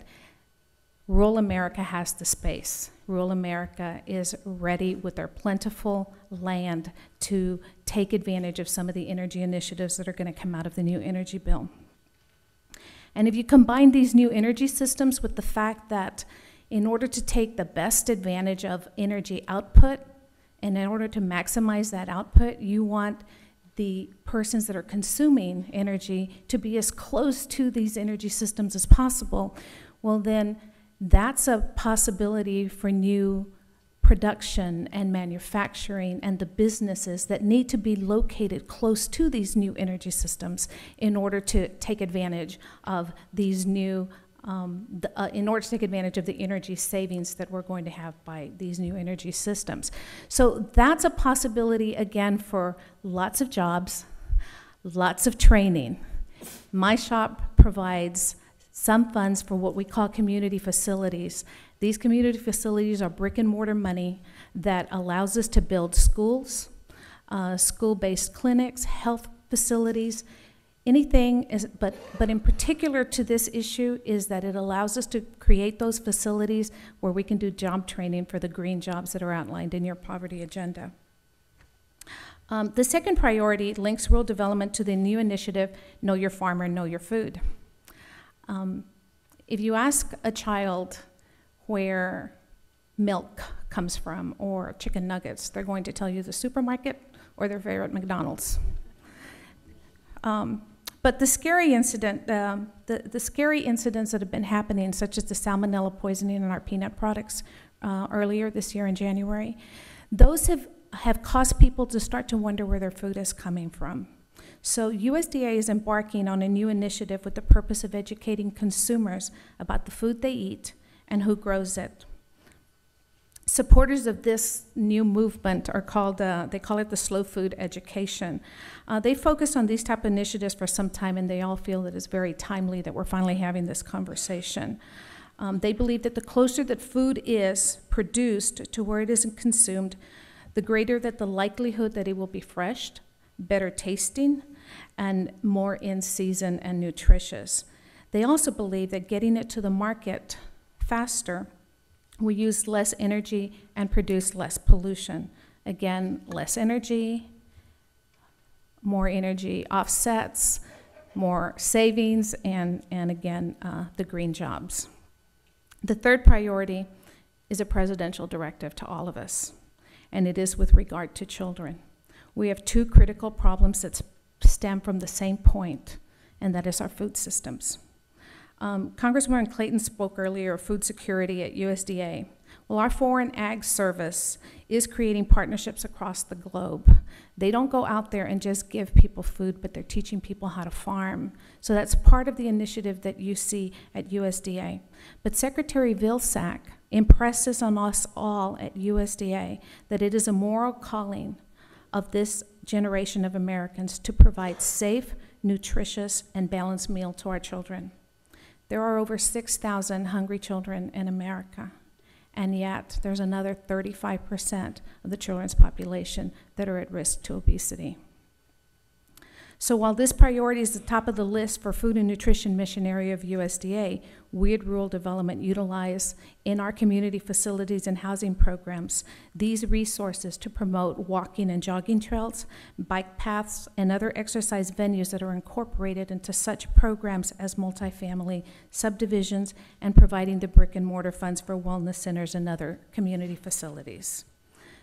Rural America has the space. Rural America is ready with their plentiful land to take advantage of some of the energy initiatives that are going to come out of the new energy bill. And if you combine these new energy systems with the fact that in order to take the best advantage of energy output, and in order to maximize that output, you want the persons that are consuming energy to be as close to these energy systems as possible, well then that's a possibility for new production and manufacturing and the businesses that need to be located close to these new energy systems in order to take advantage of these new in order to take advantage of the energy savings that we're going to have by these new energy systems. So that's a possibility, again, for lots of jobs, lots of training. My shop provides some funds for what we call community facilities. These community facilities are brick and mortar money that allows us to build schools, school-based clinics, health facilities, anything, but in particular to this issue is that it allows us to create those facilities where we can do job training for the green jobs that are outlined in your poverty agenda. The second priority links rural development to the new initiative, Know Your Farmer, Know Your Food. If you ask a child where milk comes from or chicken nuggets, they're going to tell you the supermarket or their favorite McDonald's. But the scary incident, the scary incidents that have been happening, such as the salmonella poisoning in our peanut products earlier this year in January, those have caused people to start to wonder where their food is coming from. So USDA is embarking on a new initiative with the purpose of educating consumers about the food they eat and who grows it. Supporters of this new movement are called, they call it the slow food education. They focused on these type of initiatives for some time, and they all feel that it's very timely that we're finally having this conversation. They believe that the closer that food is produced to where it is consumed, the greater that the likelihood that it will be fresh, better tasting, and more in season and nutritious. They also believe that getting it to the market faster will use less energy and produce less pollution. Again, less energy, more energy offsets, more savings, and again, the green jobs. The third priority is a presidential directive to all of us, and it is with regard to children. We have two critical problems that stem from the same point, and that is our food systems. Congresswoman Clayton spoke earlier of food security at USDA. Well, our Foreign Ag Service is creating partnerships across the globe. They don't go out there and just give people food, but they're teaching people how to farm. So that's part of the initiative that you see at USDA. But Secretary Vilsack impresses on us all at USDA that it is a moral calling of this generation of Americans to provide safe, nutritious, and balanced meal to our children. There are over 6,000 hungry children in America, and yet there's another 35% of the children's population that are at risk to obesity. So while this priority is the top of the list for food and nutrition mission area of USDA, we at Rural Development utilize in our community facilities and housing programs these resources to promote walking and jogging trails, bike paths, and other exercise venues that are incorporated into such programs as multifamily subdivisions and providing the brick and mortar funds for wellness centers and other community facilities.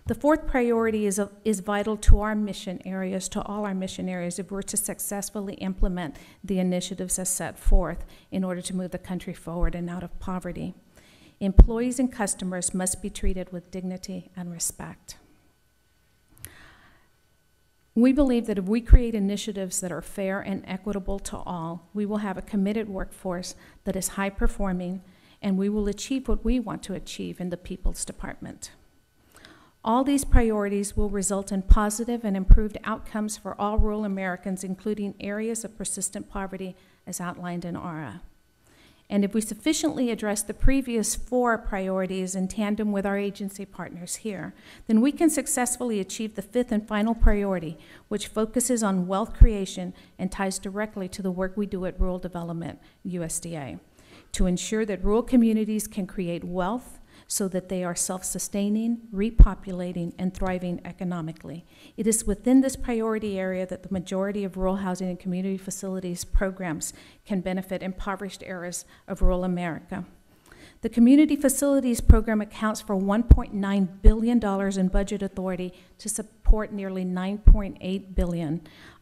The fourth priority is vital to our mission areas, to all our mission areas, if we're to successfully implement the initiatives as set forth in order to move the country forward and out of poverty. Employees and customers must be treated with dignity and respect. We believe that if we create initiatives that are fair and equitable to all, we will have a committed workforce that is high performing, and we will achieve what we want to achieve in the People's Department. All these priorities will result in positive and improved outcomes for all rural Americans, including areas of persistent poverty as outlined in ARA. And if we sufficiently address the previous four priorities in tandem with our agency partners here, then we can successfully achieve the fifth and final priority, which focuses on wealth creation and ties directly to the work we do at Rural Development, USDA, to ensure that rural communities can create wealth so that they are self-sustaining, repopulating, and thriving economically. It is within this priority area that the majority of rural housing and community facilities programs can benefit impoverished areas of rural America. The Community Facilities Program accounts for $1.9 billion in budget authority to support nearly $9.8 billion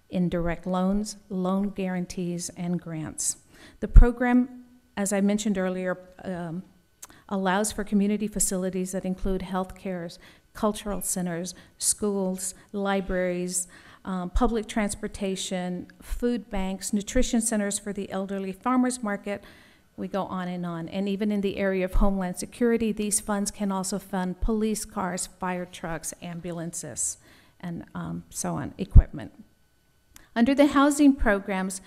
in direct loans, loan guarantees, and grants. The program, as I mentioned earlier, allows for community facilities that include health cares, cultural centers, schools, libraries, public transportation, food banks, nutrition centers for the elderly, farmers market, We go on. And even in the area of Homeland Security, these funds can also fund police cars, fire trucks, ambulances, and so on, equipment. Under the housing programs,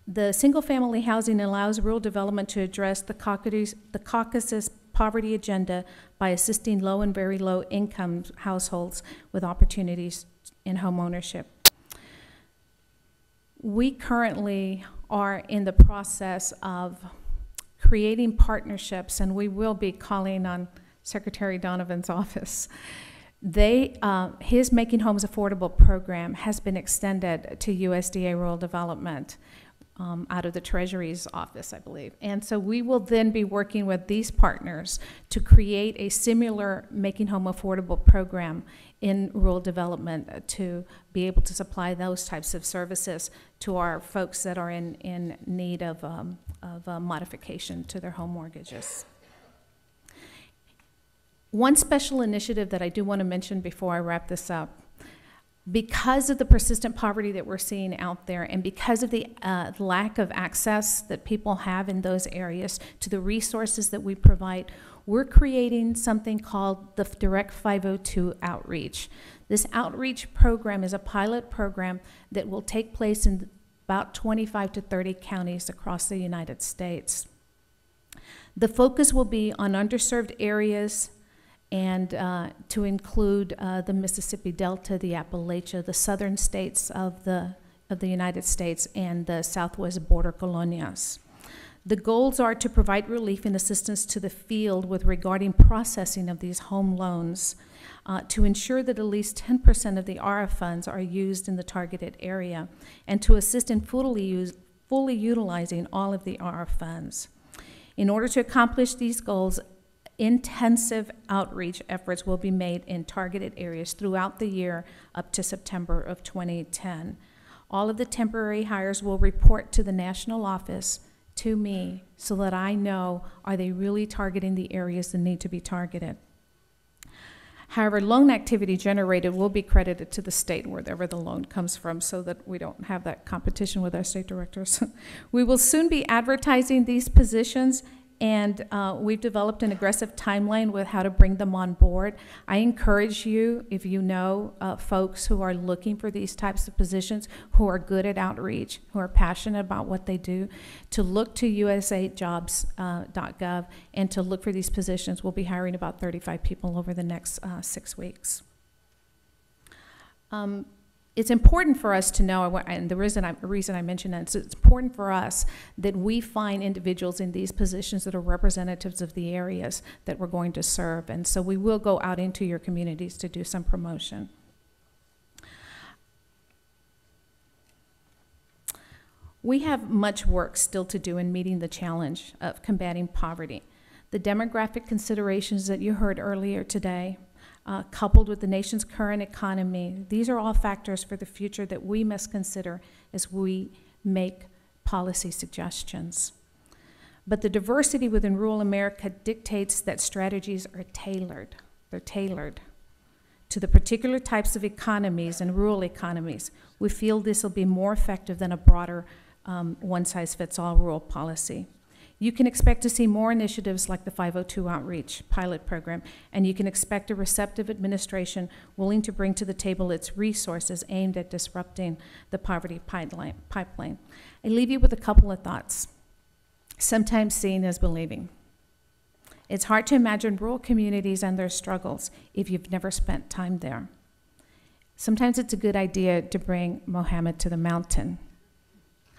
the single-family housing allows rural development to address the Caucasus poverty agenda by assisting low and very low income households with opportunities in home ownership. We currently are in the process of creating partnerships, and we will be calling on Secretary Donovan's office. His Making Homes Affordable program has been extended to USDA Rural Development out of the Treasury's office, I believe. And so we will then be working with these partners to create a similar Making Home Affordable program in rural development to be able to supply those types of services to our folks that are in need of modification to their home mortgages. One special initiative that I do want to mention before I wrap this up, because of the persistent poverty that we're seeing out there and because of the lack of access that people have in those areas to the resources that we provide, we're creating something called the Direct 502 Outreach. This outreach program is a pilot program that will take place in about 25 to 30 counties across the United States. The focus will be on underserved areas and to include the Mississippi Delta, the Appalachia, the southern states of the United States, and the southwest border colonias. The goals are to provide relief and assistance to the field with regarding processing of these home loans, to ensure that at least 10% of the ARA funds are used in the targeted area, and to assist in fully utilizing all of the ARA funds. In order to accomplish these goals, intensive outreach efforts will be made in targeted areas throughout the year up to September of 2010. All of the temporary hires will report to the national office, to me, so that I know, are they really targeting the areas that need to be targeted? However, loan activity generated will be credited to the state wherever the loan comes from so that we don't have that competition with our state directors. We will soon be advertising these positions, and we've developed an aggressive timeline with how to bring them on board. I encourage you, if you know folks who are looking for these types of positions, who are good at outreach, who are passionate about what they do, to look to usajobs.gov and to look for these positions. We'll be hiring about 35 people over the next 6 weeks. It's important for us to know, and the reason I mention that, it's important for us that we find individuals in these positions that are representatives of the areas that we're going to serve. And so we will go out into your communities to do some promotion. We have much work still to do in meeting the challenge of combating poverty. The demographic considerations that you heard earlier today, coupled with the nation's current economy, these are all factors for the future that we must consider as we make policy suggestions. But the diversity within rural America dictates that strategies are tailored. They're tailored to the particular types of economies and rural economies. We feel this will be more effective than a broader one-size-fits-all rural policy. You can expect to see more initiatives like the 502 Outreach pilot program, and you can expect a receptive administration willing to bring to the table its resources aimed at disrupting the poverty pipeline. I leave you with a couple of thoughts. Sometimes seeing is believing. It's hard to imagine rural communities and their struggles if you've never spent time there. Sometimes it's a good idea to bring Mohammed to the mountain,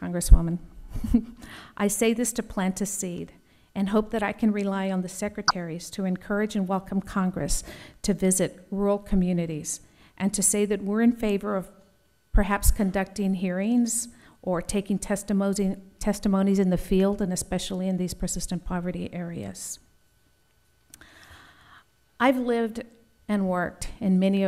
Congresswoman. I say this to plant a seed and hope that I can rely on the secretaries to encourage and welcome Congress to visit rural communities and to say that we're in favor of perhaps conducting hearings or taking testimonies in the field, and especially in these persistent poverty areas. I've lived and worked in many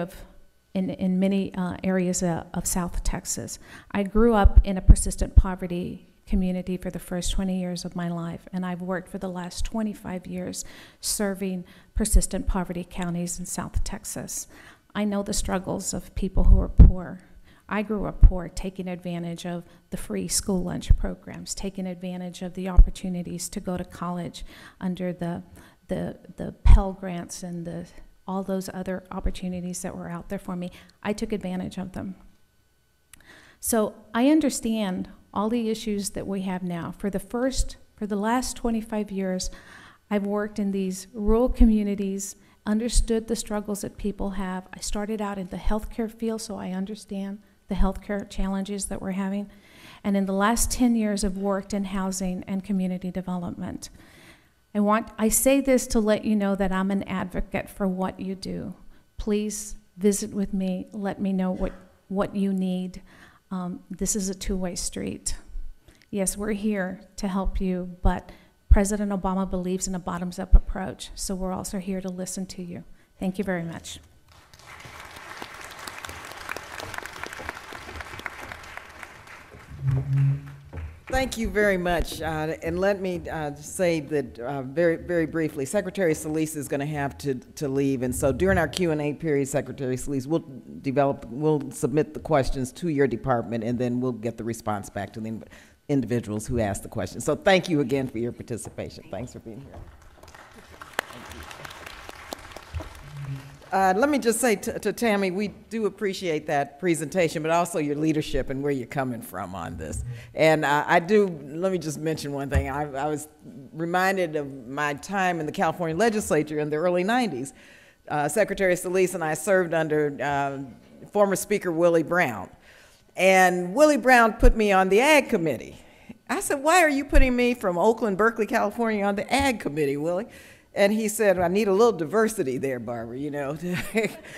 areas of South Texas. I grew up in a persistent poverty community for the first 20 years of my life, and I've worked for the last 25 years serving persistent poverty counties in South Texas. I know the struggles of people who are poor. I grew up poor, taking advantage of the free school lunch programs, taking advantage of the opportunities to go to college under the Pell Grants and all those other opportunities that were out there for me. I took advantage of them. So I understand all the issues that we have now. For the last 25 years, I've worked in these rural communities, understood the struggles that people have. I started out in the healthcare field, so I understand the healthcare challenges that we're having. And in the last 10 years, I've worked in housing and community development. I say this to let you know that I'm an advocate for what you do. Please visit with me, let me know what you need. This is a two-way street. Yes, we're here to help you, but President Obama believes in a bottoms-up approach, so we're also here to listen to you. Thank you very much. Thank you very much. And let me say that very, very briefly, Secretary Solis is going to have to leave. And so during our Q&A period, Secretary Solis, we'll submit the questions to your department, and then we'll get the response back to the individuals who asked the questions. So thank you again for your participation. Thanks for being here. Let me just say to Tammy, we do appreciate that presentation, but also your leadership and where you're coming from on this. And let me just mention one thing. I was reminded of my time in the California legislature in the early 90s. Secretary Solis and I served under former Speaker Willie Brown. And Willie Brown put me on the Ag Committee. I said, why are you putting me from Oakland, Berkeley, California on the Ag Committee, Willie? And he said, I need a little diversity there, Barbara, you know.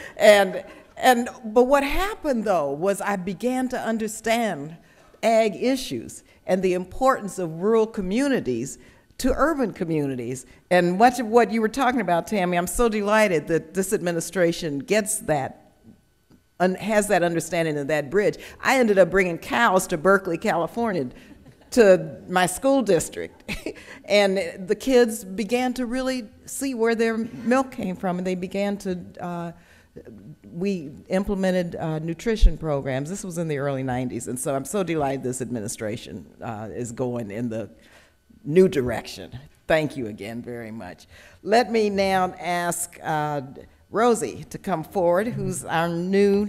But what happened, though, was I began to understand ag issues and the importance of rural communities to urban communities. And much of what you were talking about, Tammy, I'm so delighted that this administration gets that, has that understanding of that bridge. I ended up bringing cows to Berkeley, California, to my school district, and the kids began to really see where their milk came from, and they began to, we implemented nutrition programs. This was in the early 90s, and so I'm so delighted this administration is going in the new direction. Thank you again very much. Let me now ask Rosie to come forward, who's our new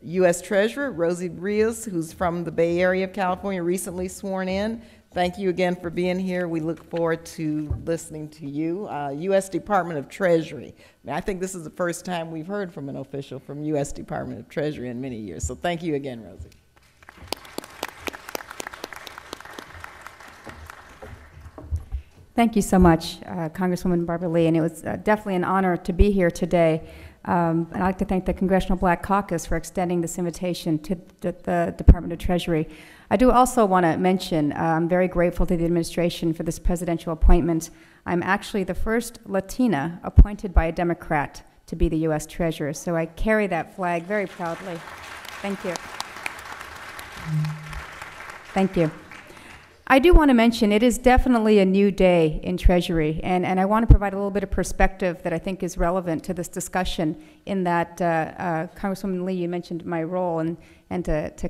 U.S. Treasurer, Rosie Rios, who's from the Bay Area of California, recently sworn in. Thank you again for being here. We look forward to listening to you. U.S. Department of Treasury. I think this is the first time we've heard from an official from U.S. Department of Treasury in many years. So thank you again, Rosie. Thank you so much, Congresswoman Barbara Lee, and it was definitely an honor to be here today. And I'd like to thank the Congressional Black Caucus for extending this invitation to the Department of Treasury. I do also want to mention I'm very grateful to the administration for this presidential appointment. I'm actually the first Latina appointed by a Democrat to be the U.S. Treasurer, so I carry that flag very proudly. Thank you. Thank you. I do want to mention it is definitely a new day in Treasury, and I want to provide a little bit of perspective that I think is relevant to this discussion in that, Congresswoman Lee, you mentioned my role, and to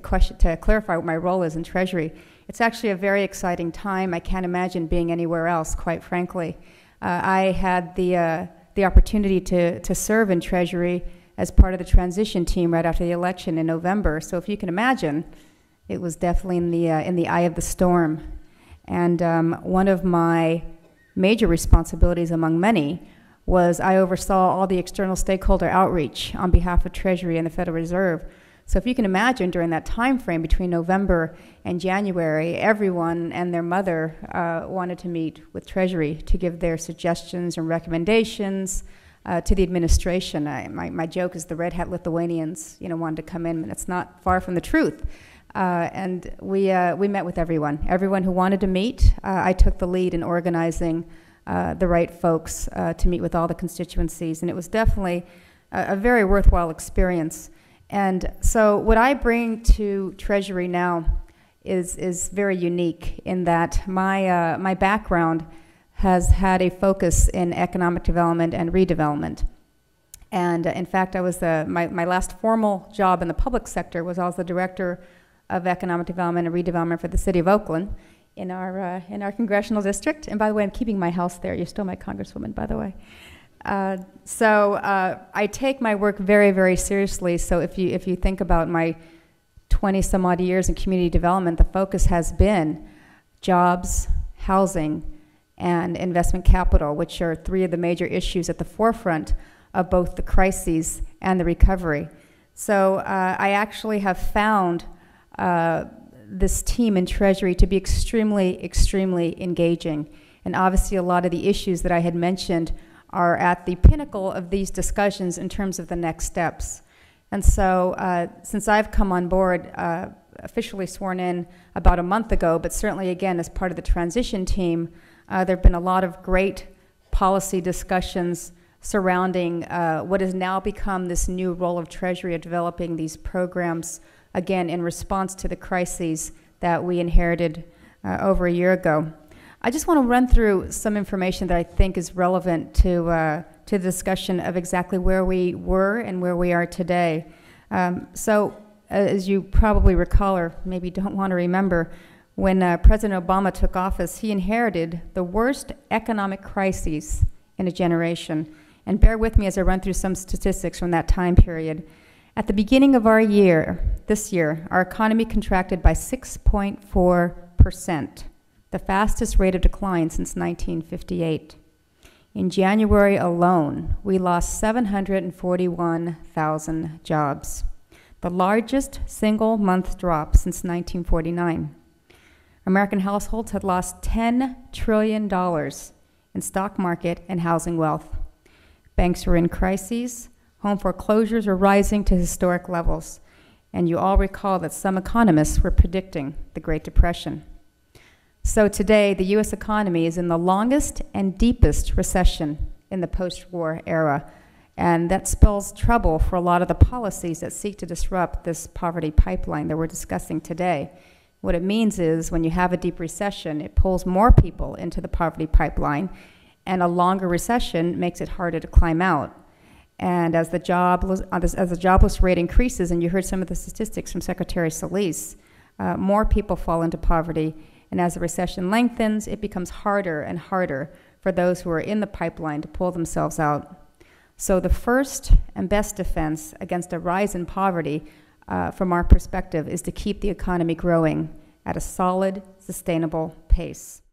clarify what my role is in Treasury. It's actually a very exciting time. I can't imagine being anywhere else, quite frankly. I had the opportunity to serve in Treasury as part of the transition team right after the election in November, so if you can imagine, it was definitely in the eye of the storm. And one of my major responsibilities among many was I oversaw all the external stakeholder outreach on behalf of Treasury and the Federal Reserve. So if you can imagine during that time frame between November and January, everyone and their mother wanted to meet with Treasury to give their suggestions and recommendations to the administration. My joke is the red hat Lithuanians, wanted to come in, and it's not far from the truth. And we met with everyone who wanted to meet. I took the lead in organizing the right folks to meet with all the constituencies, and it was definitely a very worthwhile experience. And so what I bring to Treasury now is very unique in that my background has had a focus in economic development and redevelopment. And in fact, I was my last formal job in the public sector was I was the director of economic development and redevelopment for the city of Oakland in our congressional district. And by the way, I'm keeping my house there. You're still my congresswoman, by the way. So I take my work very, very seriously. So if you think about my 20 some odd years in community development, the focus has been jobs, housing, and investment capital, which are three of the major issues at the forefront of both the crises and the recovery. So I actually have found this team in Treasury to be extremely, extremely engaging. And obviously a lot of the issues that I had mentioned are at the pinnacle of these discussions in terms of the next steps. And so since I've come on board, officially sworn in about a month ago, but certainly again as part of the transition team, there have been a lot of great policy discussions surrounding what has now become this new role of Treasury of developing these programs, again, in response to the crises that we inherited over a year ago. I just want to run through some information that I think is relevant to the discussion of exactly where we were and where we are today. So, as you probably recall, or maybe don't want to remember, when President Obama took office, he inherited the worst economic crises in a generation. And bear with me as I run through some statistics from that time period. At the beginning of our year, this year, our economy contracted by 6.4%, the fastest rate of decline since 1958. In January alone, we lost 741,000 jobs, the largest single-month drop since 1949. American households had lost $10 trillion in stock market and housing wealth. Banks were in crises. Home foreclosures were rising to historic levels. And you all recall that some economists were predicting the Great Depression. So today, the U.S. economy is in the longest and deepest recession in the post-war era. And that spells trouble for a lot of the policies that seek to disrupt this poverty pipeline that we're discussing today. What it means is when you have a deep recession, it pulls more people into the poverty pipeline, and a longer recession makes it harder to climb out. And as the jobless rate increases, and you heard some of the statistics from Secretary Solis, more people fall into poverty. And as the recession lengthens, it becomes harder and harder for those who are in the pipeline to pull themselves out. So the first and best defense against a rise in poverty, from our perspective, is to keep the economy growing at a solid, sustainable pace.